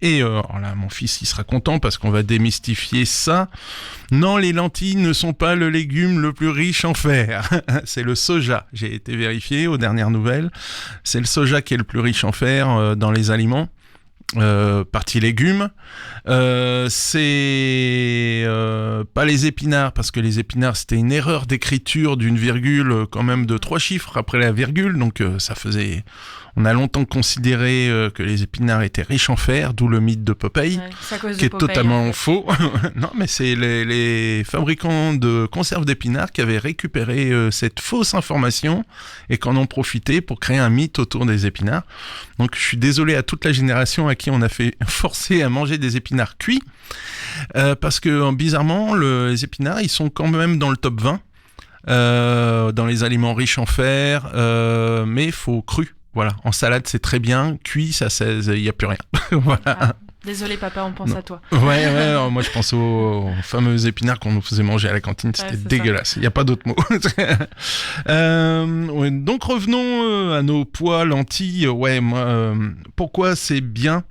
Et alors là, mon fils, il sera content parce qu'on va démystifier ça. Non, les lentilles ne sont pas le légume le plus riche en fer. C'est le soja. J'ai été vérifié aux dernières nouvelles. C'est le soja qui est le plus riche en fer dans les aliments. Partie légumes, c'est pas les épinards, parce que les épinards c'était une erreur d'écriture d'une virgule quand même de 3 chiffres après la virgule, donc on a longtemps considéré que les épinards étaient riches en fer, d'où le mythe de Popeye, qui est totalement faux. Non, mais c'est les fabricants de conserves d'épinards qui avaient récupéré cette fausse information et qu'en ont profité pour créer un mythe autour des épinards. Donc je suis désolé à toute la génération à qui on a fait forcer à manger des épinards cuits, parce que bizarrement les épinards ils sont quand même dans le top 20 dans les aliments riches en fer, mais il faut cru. Voilà, en salade c'est très bien, cuit ça il n'y a plus rien. Voilà. Ah, désolé papa, on pense à toi. Ouais, alors moi je pense aux fameux épinards qu'on nous faisait manger à la cantine, c'était dégueulasse, il n'y a pas d'autre mot. Donc revenons à nos pois, lentilles. Pourquoi c'est bien ?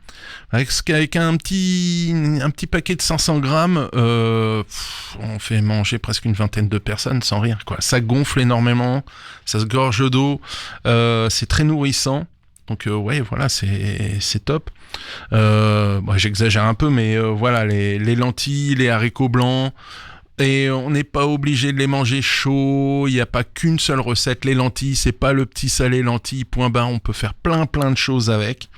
Avec un petit paquet de 500 grammes, on fait manger presque une vingtaine de personnes sans rire, quoi. Ça gonfle énormément, ça se gorge d'eau, c'est très nourrissant. Donc voilà, c'est top. J'exagère un peu, mais voilà, les lentilles, les haricots blancs. Et on n'est pas obligé de les manger chauds, il n'y a pas qu'une seule recette. Les lentilles, c'est pas le petit salé lentilles, point barre, on peut faire plein de choses avec.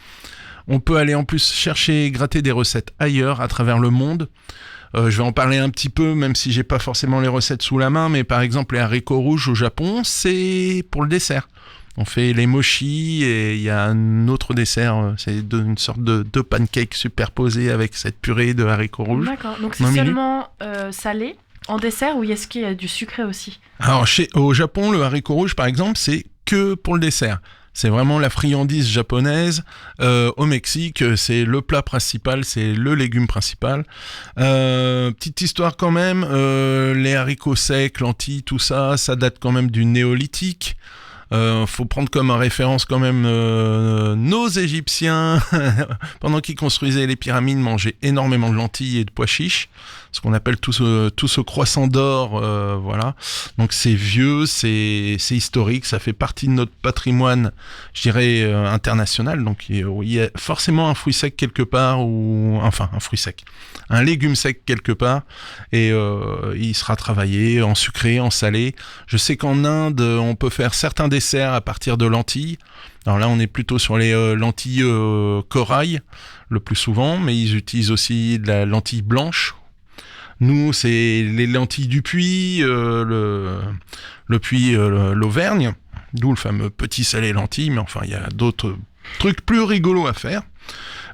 On peut aller en plus chercher et gratter des recettes ailleurs, à travers le monde. Je vais en parler un petit peu, même si j'ai pas forcément les recettes sous la main, mais par exemple les haricots rouges au Japon, c'est pour le dessert. On fait les mochi et il y a un autre dessert, c'est une sorte de deux pancakes superposés avec cette purée de haricots rouges. D'accord, donc c'est seulement salé en dessert ou est-ce qu'il y a du sucré aussi ? Alors au Japon, le haricot rouge par exemple, c'est que pour le dessert. C'est vraiment la friandise japonaise. Au Mexique, c'est le plat principal, c'est le légume principal. Petite histoire quand même, les haricots secs, lentilles, tout ça, ça date quand même du néolithique. Faut prendre comme référence quand même nos Égyptiens, pendant qu'ils construisaient les pyramides, mangeaient énormément de lentilles et de pois chiches, ce qu'on appelle tout ce croissant d'or, voilà. Donc c'est vieux, c'est historique, ça fait partie de notre patrimoine, je dirais, international. Donc il y a forcément un fruit sec quelque part, un légume sec quelque part, et il sera travaillé en sucré, en salé. Je sais qu'en Inde, on peut faire certains desserts à partir de lentilles. Alors là, on est plutôt sur les lentilles corail, le plus souvent, mais ils utilisent aussi de la lentille blanche. Nous, c'est les lentilles du Puy, le Puy, l'Auvergne, d'où le fameux petit salé lentilles, mais enfin, il y a d'autres trucs plus rigolos à faire.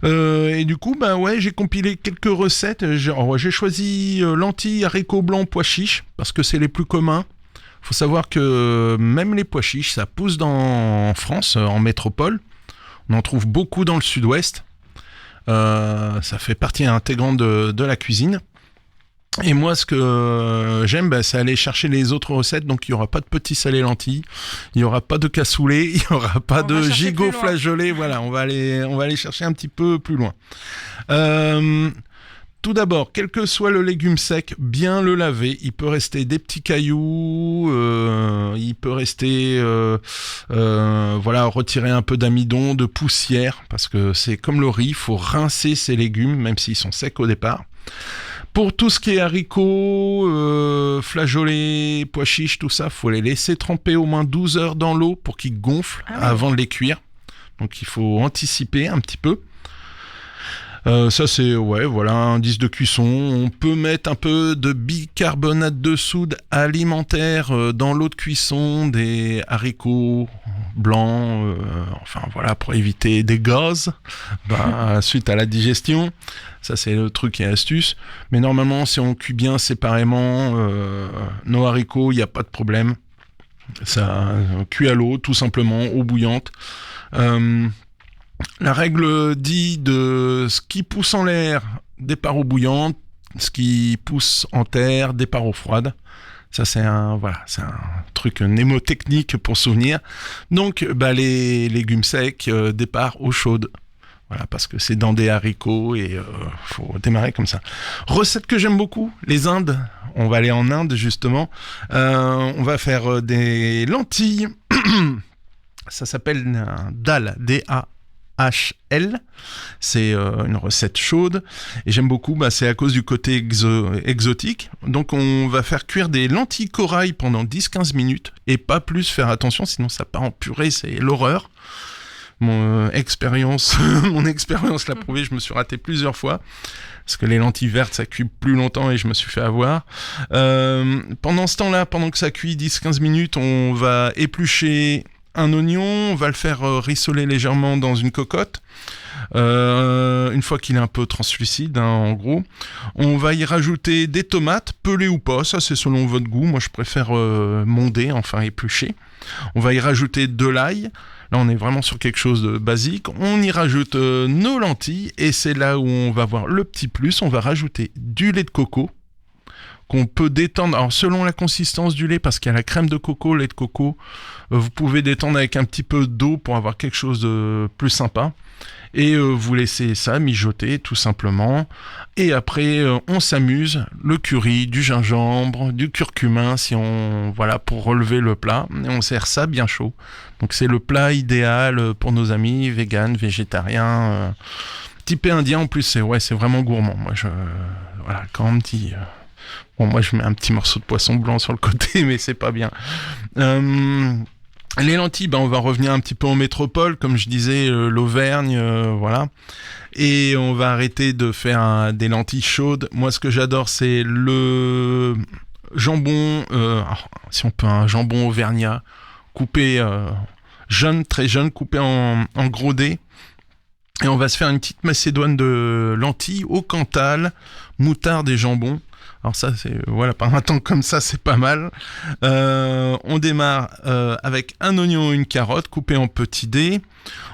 Et du coup, j'ai compilé quelques recettes. J'ai choisi lentilles, haricots blancs, pois chiches, parce que c'est les plus communs. Il faut savoir que même les pois chiches, ça pousse en France, en métropole. On en trouve beaucoup dans le sud-ouest. Ça fait partie intégrante de la cuisine. Et moi, ce que j'aime, c'est aller chercher les autres recettes. Donc, il n'y aura pas de petits salés lentilles, il n'y aura pas de cassoulet, il n'y aura pas de gigot flageolé. Voilà, on va aller chercher un petit peu plus loin. Tout d'abord, quel que soit le légume sec, bien le laver. Il peut rester des petits cailloux, il peut rester, retirer un peu d'amidon, de poussière, parce que c'est comme le riz, il faut rincer ses légumes, même s'ils sont secs au départ. Pour tout ce qui est haricots, flageolets, pois chiches, tout ça, faut les laisser tremper au moins 12 heures dans l'eau pour qu'ils gonflent avant de les cuire. Donc il faut anticiper un petit peu. Ça c'est indice de cuisson. On peut mettre un peu de bicarbonate de soude alimentaire dans l'eau de cuisson des haricots blancs, pour éviter des gaz suite à la digestion. Ça c'est le truc et astuce. Mais normalement si on cuit bien séparément nos haricots, il n'y a pas de problème. Ça cuit à l'eau tout simplement, eau bouillante. La règle dit de ce qui pousse en l'air, départ eau bouillante, ce qui pousse en terre, départ eau froide. Ça, c'est un truc mnémotechnique pour souvenir. Donc, les légumes secs, départ eau chaude. Voilà, parce que c'est dans des haricots et faut démarrer comme ça. Recette que j'aime beaucoup, les Indes. On va aller en Inde, justement. On va faire des lentilles. Ça s'appelle un dal, D-A-H-L. C'est une recette chaude et j'aime beaucoup, c'est à cause du côté exotique. Donc on va faire cuire des lentilles corail pendant 10-15 minutes et pas plus, faire attention sinon ça part en purée, c'est l'horreur. Mon expérience l'a prouvé, je me suis raté plusieurs fois parce que les lentilles vertes ça cuit plus longtemps et je me suis fait avoir. Pendant ce temps-là, pendant que ça cuit 10-15 minutes, on va éplucher un oignon, on va le faire rissoler légèrement dans une cocotte. Une fois qu'il est un peu translucide, en gros, on va y rajouter des tomates, pelées ou pas, ça c'est selon votre goût. Moi je préfère monder, éplucher. On va y rajouter de l'ail. Là on est vraiment sur quelque chose de basique. On y rajoute nos lentilles et c'est là où on va voir le petit plus. On va rajouter du lait de coco qu'on peut détendre, alors selon la consistance du lait, parce qu'il y a la crème de coco, lait de coco, vous pouvez détendre avec un petit peu d'eau pour avoir quelque chose de plus sympa. Et vous laissez ça mijoter tout simplement. Et après, on s'amuse. Le curry, du gingembre, du curcumin, pour relever le plat. Et on sert ça bien chaud. Donc c'est le plat idéal pour nos amis véganes, végétariens, typés indiens. En plus, c'est vraiment gourmand. Moi, quand on me dit... moi je mets un petit morceau de poisson blanc sur le côté, mais c'est pas bien. Les lentilles, on va revenir un petit peu en métropole, comme je disais, l'Auvergne, voilà. Et on va arrêter de faire des lentilles chaudes. Moi, ce que j'adore, c'est le jambon, si on peut, un jambon auvergnat, coupé jeune, très jeune, coupé en gros dés. Et on va se faire une petite macédoine de lentilles au Cantal, moutarde et jambon. Alors ça, par un temps comme ça, c'est pas mal. On démarre avec un oignon et une carotte coupés en petits dés.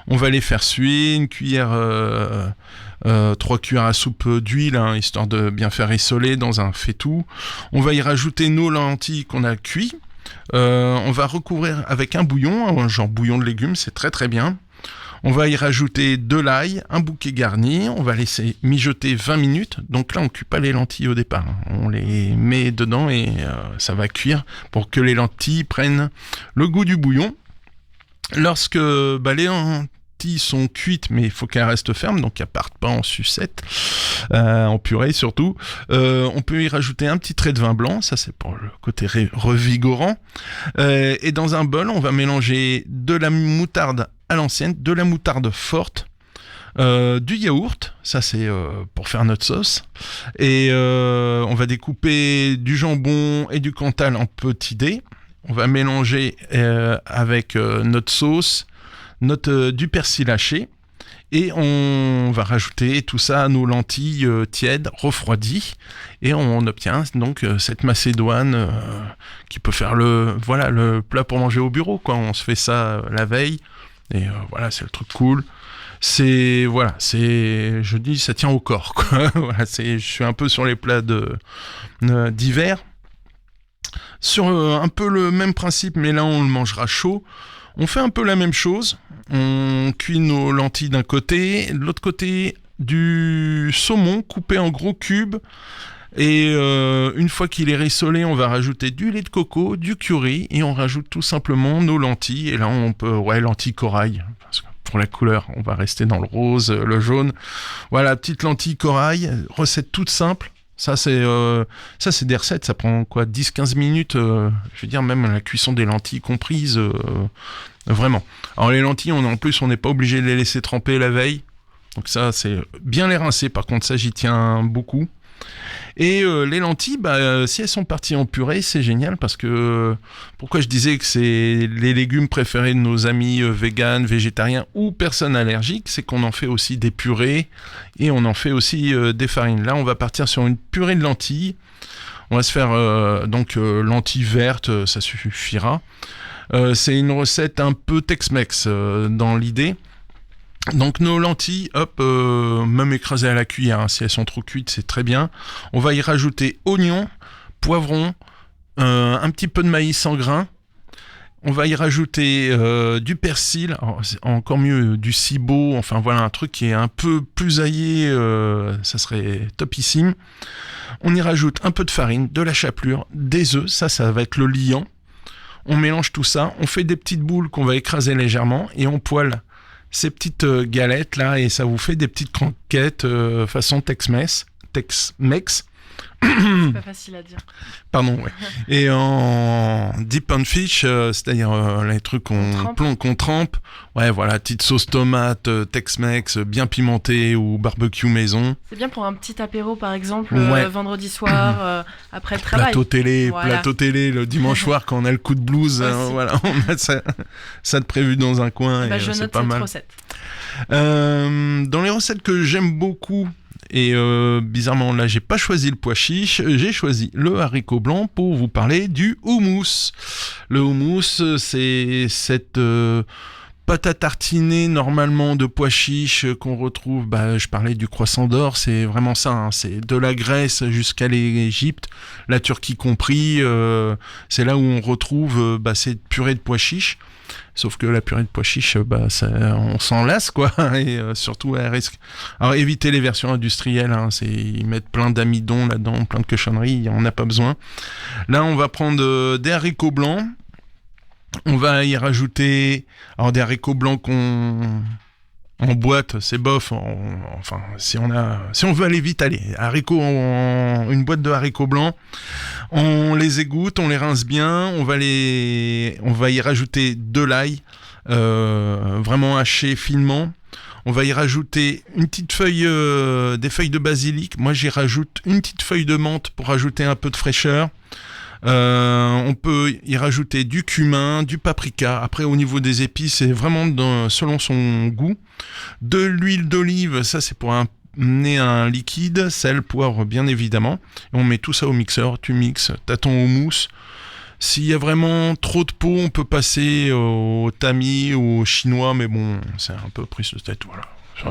On va les faire suer, une cuillère, 3 cuillères à soupe d'huile, histoire de bien faire rissoler dans un faitout. On va y rajouter nos lentilles qu'on a cuit. On va recouvrir avec un bouillon, un genre bouillon de légumes, c'est très très bien. On va y rajouter de l'ail, un bouquet garni, on va laisser mijoter 20 minutes. Donc là, on ne cuit pas les lentilles au départ. On les met dedans et ça va cuire pour que les lentilles prennent le goût du bouillon. Lorsque les lentilles sont cuites, mais il faut qu'elles restent fermes, donc qu'elles ne partent pas en sucette, en purée surtout, on peut y rajouter un petit trait de vin blanc, ça c'est pour le côté revigorant. Et dans un bol, on va mélanger de la moutarde à l'ancienne, de la moutarde forte, du yaourt, ça c'est pour faire notre sauce, et on va découper du jambon et du Cantal en petits dés. On va mélanger avec notre sauce, du persil haché, et on va rajouter tout ça à nos lentilles tièdes, refroidies, et on obtient donc cette macédoine qui peut faire le plat pour manger au bureau, quoi. On se fait ça la veille. Et c'est le truc cool. Je dis, ça tient au corps, quoi. Je suis un peu sur les plats d'hiver. Sur un peu le même principe, mais là on le mangera chaud. On fait un peu la même chose. On cuit nos lentilles d'un côté, de l'autre côté, du saumon coupé en gros cubes. Et une fois qu'il est rissolé, on va rajouter du lait de coco, du curry, et on rajoute tout simplement nos lentilles. Et là, on peut, lentilles corail, parce que pour la couleur, on va rester dans le rose, le jaune. Voilà, petite lentille corail, recette toute simple. Ça, c'est des recettes, ça prend 10-15 minutes, je veux dire, même la cuisson des lentilles comprise, vraiment. Alors les lentilles, en plus, on n'est pas obligé de les laisser tremper la veille. Donc ça, c'est bien les rincer, par contre, ça, j'y tiens beaucoup. Et les lentilles, si elles sont parties en purée, c'est génial parce que pourquoi je disais que c'est les légumes préférés de nos amis véganes, végétariens ou personnes allergiques, c'est qu'on en fait aussi des purées et on en fait aussi des farines. Là, on va partir sur une purée de lentilles. On va se faire lentilles vertes, ça suffira. C'est une recette un peu Tex-Mex dans l'idée. Donc nos lentilles, même écrasées à la cuillère, si elles sont trop cuites, c'est très bien. On va y rajouter oignons, poivrons, un petit peu de maïs en grains. On va y rajouter du persil, encore mieux du ciboulot, enfin voilà un truc qui est un peu plus aillé, ça serait topissime. On y rajoute un peu de farine, de la chapelure, des œufs, ça va être le liant. On mélange tout ça, on fait des petites boules qu'on va écraser légèrement et on poêle ces petites galettes là et ça vous fait des petites croquettes façon Tex-Mex. C'est pas facile à dire. Pardon, ouais. Et en deep pan fish, c'est-à-dire les trucs qu'on trempe. Ouais, voilà, petite sauce tomate, Tex-Mex, bien pimentée ou barbecue maison. C'est bien pour un petit apéro, par exemple, vendredi soir, après le travail. Plateau télé, le dimanche soir quand on a le coup de blues. Voilà, on a ça de prévu dans un coin. Je c'est note pas cette mal. recette. Dans les recettes que j'aime beaucoup, et bizarrement là j'ai pas choisi le pois chiche, j'ai choisi le haricot blanc pour vous parler du houmous. Le houmous, c'est cette pâte à tartiner normalement de pois chiche qu'on retrouve, je parlais du croissant d'or, c'est vraiment ça, hein, c'est de la Grèce jusqu'à l'Égypte, la Turquie compris, c'est là où on retrouve cette purée de pois chiche. Sauf que la purée de pois chiche, on s'en lasse, quoi. Et surtout, elle risque. Alors, évitez les versions industrielles. Hein, ils mettent plein d'amidon là-dedans, plein de cochonneries. On n'a pas besoin. Là, on va prendre des haricots blancs. On va y rajouter des haricots blancs en boîte, c'est bof. Enfin, si on veut aller vite, allez, une boîte de haricots blancs. On les égoutte, on les rince bien. On va y rajouter de l'ail, vraiment haché finement. On va y rajouter une petite feuille, des feuilles de basilic. Moi, j'y rajoute une petite feuille de menthe pour rajouter un peu de fraîcheur. On peut y rajouter du cumin, du paprika. Après, au niveau des épices, c'est vraiment selon son goût. De l'huile d'olive, ça c'est pour amener un liquide, sel, poivre bien évidemment. Et on met tout ça au mixeur, tu mixes, t'as ton houmous. S'il y a vraiment trop de peau, on peut passer au tamis ou au chinois, mais bon, c'est un peu prise de tête, voilà.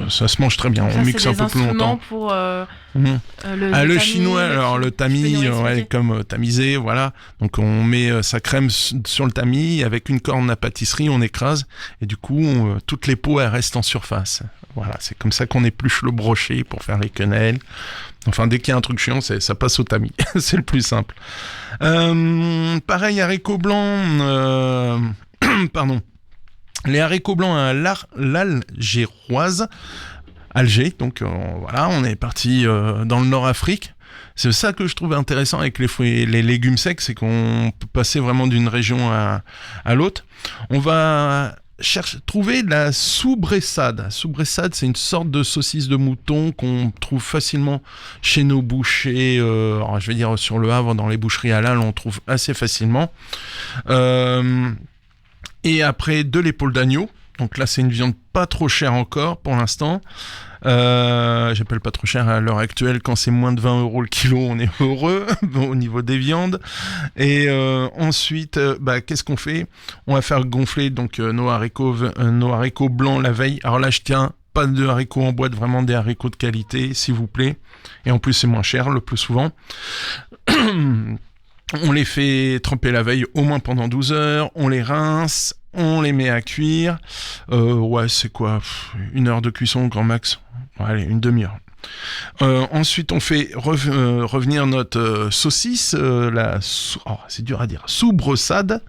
Ça se mange très bien, on mixe un peu plus longtemps. Pour le chinois, alors le tamis, comme tamisé, voilà. Donc on met sa crème sur le tamis, avec une corne à pâtisserie, on écrase, et du coup, toutes les peaux, elles restent en surface. Voilà, c'est comme ça qu'on épluche le brochet pour faire les quenelles. Enfin, dès qu'il y a un truc chiant, ça passe au tamis. C'est le plus simple. Pareil, haricots blancs, pardon. Les haricots blancs à l'algéroise, Alger, donc voilà, on est parti dans le Nord-Afrique. C'est ça que je trouve intéressant avec les légumes secs, c'est qu'on peut passer vraiment d'une région à l'autre. On va trouver de la soubressade. Soubressade, c'est une sorte de saucisse de mouton qu'on trouve facilement chez nos bouchers. Alors, je vais dire sur le Havre, dans les boucheries halal, on trouve assez facilement. Et après, de l'épaule d'agneau. Donc là, c'est une viande pas trop chère encore pour l'instant. J'appelle pas trop cher à l'heure actuelle. Quand c'est moins de 20 € le kilo, on est heureux au niveau des viandes. Et ensuite, qu'est-ce qu'on fait ? On va faire gonfler donc nos haricots blancs la veille. Alors là, je tiens pas de haricots en boîte, vraiment des haricots de qualité, s'il vous plaît. Et en plus, c'est moins cher le plus souvent. On les fait tremper la veille au moins pendant 12 heures, on les rince, on les met à cuire. C'est quoi 1 heure de cuisson grand max. Allez, une demi-heure. Ensuite, on fait revenir notre saucisse, c'est dur à dire, soubressade,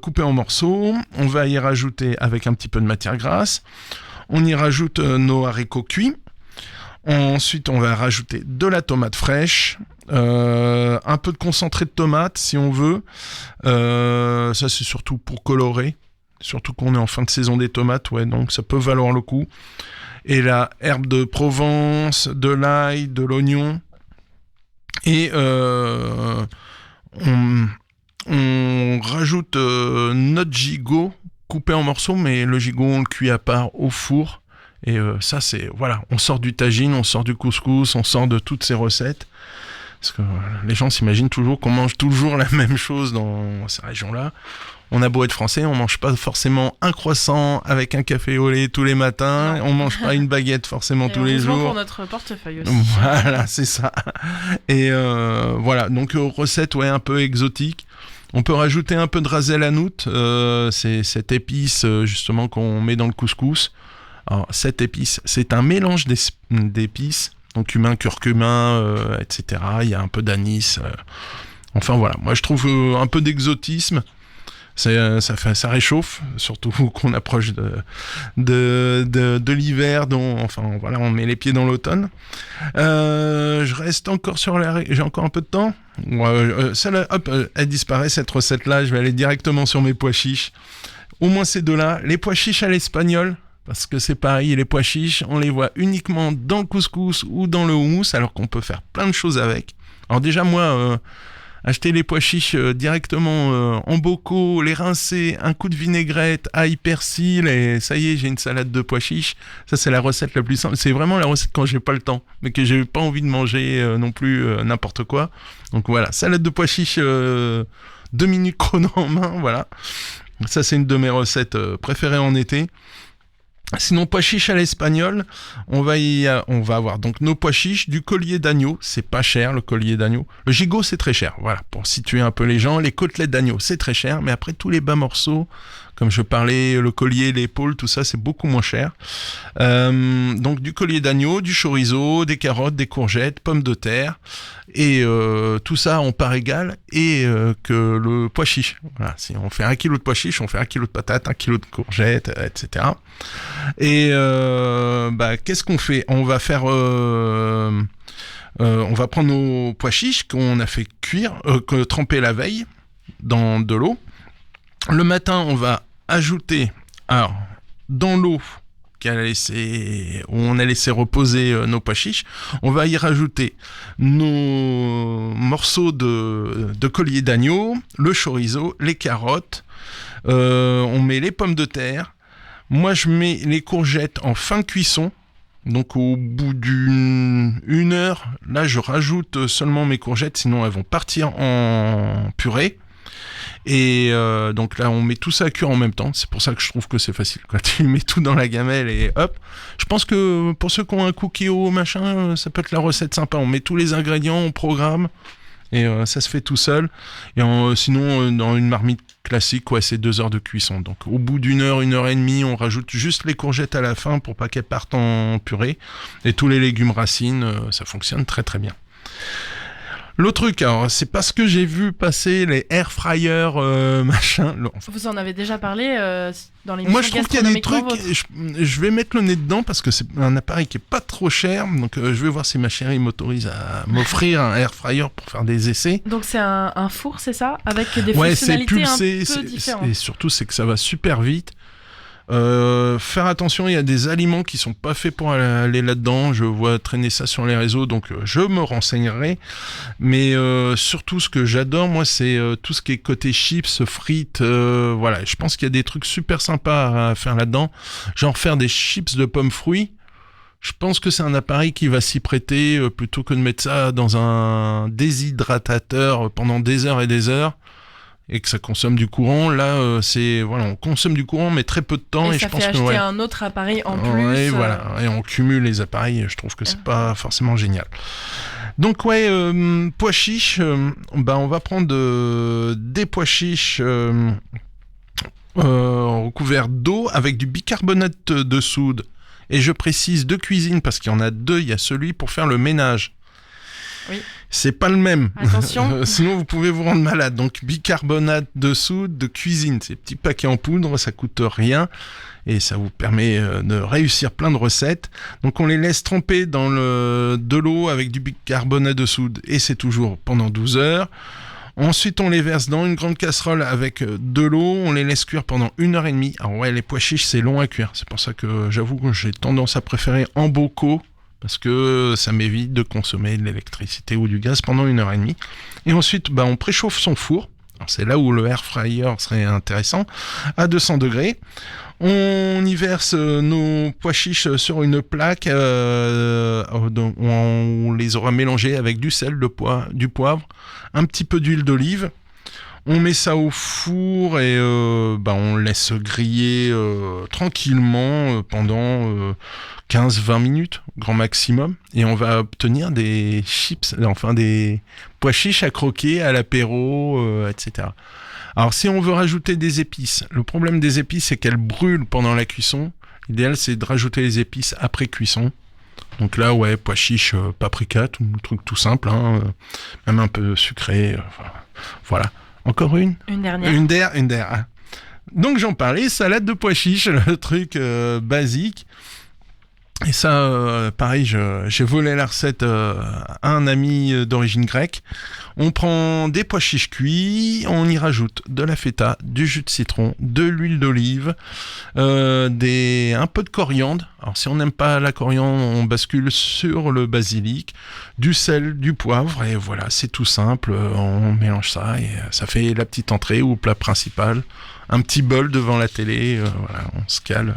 coupée en morceaux. On va y rajouter avec un petit peu de matière grasse. On y rajoute nos haricots cuits. Ensuite, on va rajouter de la tomate fraîche, un peu de concentré de tomate si on veut. Ça, c'est surtout pour colorer. Surtout qu'on est en fin de saison des tomates, ouais, donc ça peut valoir le coup. Et la herbe de Provence, de l'ail, de l'oignon. Et on rajoute notre gigot coupé en morceaux, mais le gigot, on le cuit à part au four. Et ça, c'est... Voilà, on sort du tagine, on sort du couscous, on sort de toutes ces recettes. Parce que les gens s'imaginent toujours qu'on mange toujours la même chose dans ces régions-là. On a beau être français, on mange pas forcément un croissant avec un café au lait tous les matins. On mange pas une baguette forcément tous les jours. Pour notre portefeuille aussi. Voilà, c'est ça. Et voilà, donc recette un peu exotique. On peut rajouter un peu de ras el hanout, c'est cette épice justement qu'on met dans le couscous. Alors cette épice, c'est un mélange d'épices, donc cumin, curcuma, etc. Il y a un peu d'anis. Enfin voilà, moi je trouve un peu d'exotisme. Ça réchauffe, surtout qu'on approche de l'hiver, enfin voilà, on met les pieds dans l'automne. Je reste encore j'ai encore un peu de temps. Celle-là, hop, elle disparaît cette recette-là. Je vais aller directement sur mes pois chiches. Au moins ces deux-là, les pois chiches à l'espagnol. Parce que c'est pareil, les pois chiches, on les voit uniquement dans le couscous ou dans le houmous, alors qu'on peut faire plein de choses avec. Alors déjà, moi, acheter les pois chiches directement en bocaux, les rincer, un coup de vinaigrette, ail, persil, et ça y est, j'ai une salade de pois chiches. Ça, c'est la recette la plus simple. C'est vraiment la recette quand j'ai pas le temps, mais que j'ai pas envie de manger non plus n'importe quoi. Donc voilà, salade de pois chiches, 2 minutes chrono en main, voilà. Ça, c'est une de mes recettes préférées en été. Sinon, pois chiches à l'espagnol, on va avoir donc nos pois chiches, du collier d'agneau, c'est pas cher le collier d'agneau. Le gigot, c'est très cher, voilà, pour situer un peu les gens. Les côtelettes d'agneau, c'est très cher, mais après tous les bas morceaux, comme je parlais, le collier, l'épaule, tout ça, c'est beaucoup moins cher. Donc du collier d'agneau, du chorizo, des carottes, des courgettes, pommes de terre, et tout ça en part égale, et que le pois chiche. Voilà, si on fait 1 kilo de pois chiche, on fait 1 kilo de patates, 1 kilo de courgettes, etc. Et qu'est-ce qu'on fait ? On va faire... on va prendre nos pois chiches qu'on a fait cuire, tremper la veille dans de l'eau. Le matin, on va ajouter, dans l'eau où on a laissé reposer nos pois chiches, on va y rajouter nos morceaux de collier d'agneau, le chorizo, les carottes, on met les pommes de terre. Moi, je mets les courgettes en fin de cuisson. Donc au bout d'une heure, là, je rajoute seulement mes courgettes, sinon elles vont partir en purée. Et donc là, on met tout ça à cuire en même temps. C'est pour ça que je trouve que c'est facile. Quand tu mets tout dans la gamelle et hop. Je pense que pour ceux qui ont un cookie-o machin, ça peut être la recette sympa. On met tous les ingrédients, on programme et ça se fait tout seul. Et sinon, dans une marmite classique, c'est 2 heures de cuisson. Donc au bout d'une heure, 1 heure et demie, on rajoute juste les courgettes à la fin pour pas qu'elles partent en purée. Et tous les légumes racines, ça fonctionne très très bien. L'autre truc, alors, c'est parce que j'ai vu passer les air fryers, machin. Vous en avez déjà parlé dans l'émission. Moi, je trouve qu'il y a des trucs. Je vais mettre le nez dedans parce que c'est un appareil qui est pas trop cher. Donc, je vais voir si ma chérie m'autorise à m'offrir un air fryer pour faire des essais. Donc, c'est un four, c'est ça, avec des fonctionnalités c'est pulsé, un peu différentes. Et surtout, c'est que ça va super vite. Faire attention, il y a des aliments qui sont pas faits pour aller là-dedans. Je vois traîner ça sur les réseaux, donc je me renseignerai. Mais surtout, ce que j'adore, moi, c'est tout ce qui est côté chips, frites. Voilà, je pense qu'il y a des trucs super sympas à faire là-dedans. Genre faire des chips de pommes fruits. Je pense que c'est un appareil qui va s'y prêter plutôt que de mettre ça dans un déshydratateur pendant des heures et des heures. Et que ça consomme du courant, là, on consomme du courant, mais très peu de temps. Et ça je pense fait acheter un autre appareil en plus. Ouais, voilà. Et on cumule les appareils, je trouve que c'est pas forcément génial. Donc, pois chiches, on va prendre des pois chiches recouverts d'eau avec du bicarbonate de soude Et je précise de cuisine parce qu'il y en a 2, il y a celui pour faire le ménage. Oui. C'est pas le même. Attention. Sinon, vous pouvez vous rendre malade. Donc, bicarbonate de soude de cuisine. Ces petits paquets en poudre, ça coûte rien. Et ça vous permet de réussir plein de recettes. Donc, on les laisse tremper dans de l'eau avec du bicarbonate de soude. Et c'est toujours pendant 12 heures. Ensuite, on les verse dans une grande casserole avec de l'eau. On les laisse cuire pendant 1h30. Alors ouais, les pois chiches, c'est long à cuire. C'est pour ça que j'avoue que j'ai tendance à préférer en bocaux. Parce que ça m'évite de consommer de l'électricité ou du gaz pendant 1h30. Et ensuite, on préchauffe son four. Alors, c'est là où le air fryer serait intéressant. À 200 degrés. On y verse nos pois chiches sur une plaque. On les aura mélangés avec du sel, du poivre, un petit peu d'huile d'olive. On met ça au four et on laisse griller tranquillement pendant 15-20 minutes, grand maximum. Et on va obtenir des chips, enfin des pois chiches à croquer à l'apéro, etc. Alors si on veut rajouter des épices, le problème des épices c'est qu'elles brûlent pendant la cuisson. L'idéal c'est de rajouter les épices après cuisson. Donc là, ouais, pois chiches, paprika, truc tout simple, même un peu sucré, voilà. Encore une dernière. Une dernière. Donc j'en parlais, salade de pois chiches, le truc basique. Et ça, pareil, j'ai volé la recette à un ami d'origine grecque. On prend des pois chiches cuits, on y rajoute de la feta, du jus de citron, de l'huile d'olive, un peu de coriandre. Alors si on n'aime pas la coriandre, on bascule sur le basilic, du sel, du poivre, et voilà, c'est tout simple. On mélange ça et ça fait la petite entrée ou plat principal. Un petit bol devant la télé, voilà, on se cale.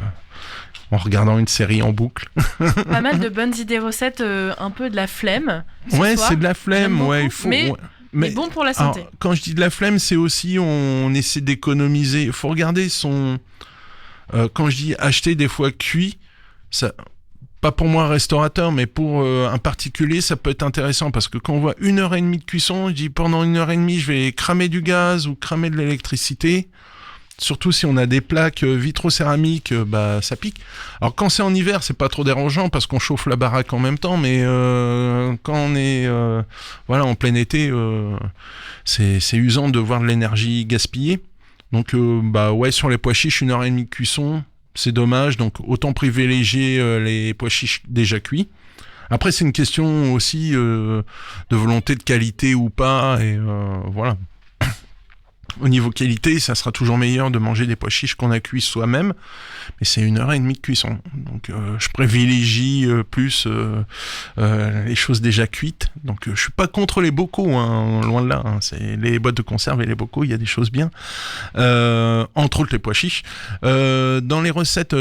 En regardant une série en boucle. Pas mal de bonnes idées recettes, un peu de la flemme. Ouais, c'est de la flemme, ouais, il faut. Mais bon pour la santé. Alors, quand je dis de la flemme, c'est aussi on essaie d'économiser. Il faut regarder quand je dis acheter des fois cuit, ça. Pas pour moi un restaurateur, mais pour un particulier, ça peut être intéressant parce que quand on voit 1h30 de cuisson, je dis pendant 1h30, je vais cramer du gaz ou cramer de l'électricité. Surtout si on a des plaques vitrocéramiques, ça pique. Alors quand c'est en hiver, c'est pas trop dérangeant parce qu'on chauffe la baraque en même temps, mais quand on est en plein été, c'est usant de voir de l'énergie gaspillée. Donc sur les pois chiches, 1h30 de cuisson, c'est dommage. Donc autant privilégier les pois chiches déjà cuits. Après c'est une question aussi de volonté de qualité ou pas, et voilà. Au niveau qualité, ça sera toujours meilleur de manger des pois chiches qu'on a cuits soi-même, mais c'est 1h30 de cuisson. Donc je privilégie plus les choses déjà cuites. Donc je suis pas contre les bocaux, loin de là. C'est les boîtes de conserve et les bocaux, il y a des choses bien. Entre autres les pois chiches. Dans les recettes,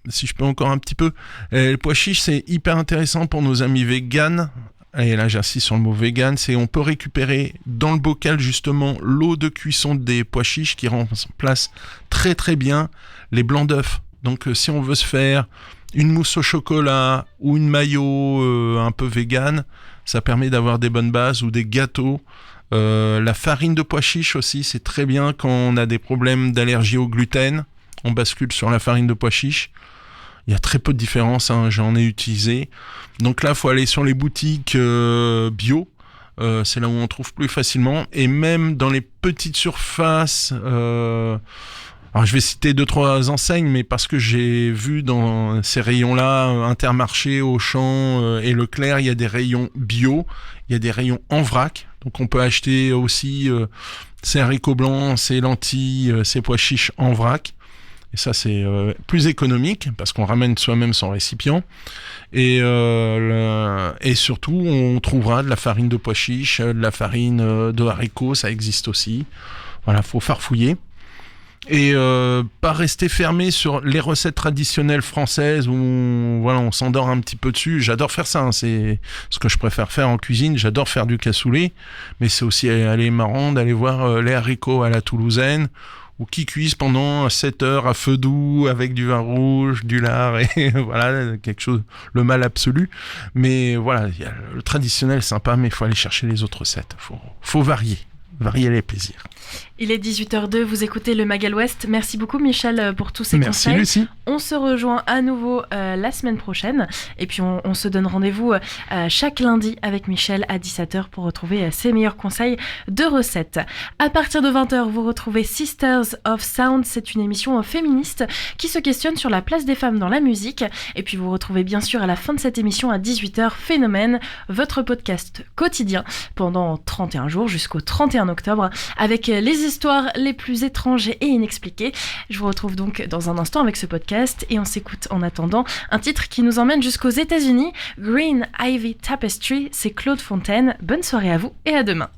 si je peux encore un petit peu, les pois chiches c'est hyper intéressant pour nos amis véganes. Et là j'insiste sur le mot vegan, c'est on peut récupérer dans le bocal justement l'eau de cuisson des pois chiches qui remplace très très bien les blancs d'œufs. Donc si on veut se faire une mousse au chocolat ou une mayo un peu vegan, ça permet d'avoir des bonnes bases ou des gâteaux. La farine de pois chiches aussi, c'est très bien quand on a des problèmes d'allergie au gluten. On bascule sur la farine de pois chiches. Il y a très peu de différence, j'en ai utilisé. Donc là, il faut aller sur les boutiques bio. C'est là où on trouve plus facilement. Et même dans les petites surfaces... alors je vais citer 2-3 enseignes, mais parce que j'ai vu dans ces rayons-là, Intermarché, Auchan et Leclerc, il y a des rayons bio, il y a des rayons en vrac. Donc on peut acheter aussi ces haricots blancs, ces lentilles, ces pois chiches en vrac. Et ça, c'est plus économique parce qu'on ramène soi-même son récipient. Et surtout, on trouvera de la farine de pois chiches, de la farine de haricots, ça existe aussi. Voilà, faut farfouiller. Et pas rester fermé sur les recettes traditionnelles françaises où on s'endort un petit peu dessus. J'adore faire ça, c'est ce que je préfère faire en cuisine. J'adore faire du cassoulet, mais c'est aussi aller marrant d'aller voir les haricots à la toulousaine, ou qui cuisent pendant 7 heures à feu doux avec du vin rouge, du lard et voilà, quelque chose, le mal absolu. Mais voilà, il y a le traditionnel sympa, mais il faut aller chercher les autres recettes. Faut varier. varier les plaisirs. Il est 18h02, vous écoutez le Magal Ouest. Merci beaucoup Michel pour tous ces Merci conseils. Lucie. On se rejoint à nouveau la semaine prochaine et puis on se donne rendez-vous chaque lundi avec Michel à 17h pour retrouver ses meilleurs conseils de recettes. À partir de 20h, vous retrouvez Sisters of Sound, c'est une émission féministe qui se questionne sur la place des femmes dans la musique. Et puis vous retrouvez bien sûr à la fin de cette émission à 18h Phénomène, votre podcast quotidien pendant 31 jours jusqu'au 31 octobre avec les histoires les plus étranges et inexpliquées. Je vous retrouve donc dans un instant avec ce podcast et on s'écoute en attendant un titre qui nous emmène jusqu'aux États-Unis. Green Ivy Tapestry, c'est Claude Fontaine. Bonne soirée à vous et à demain.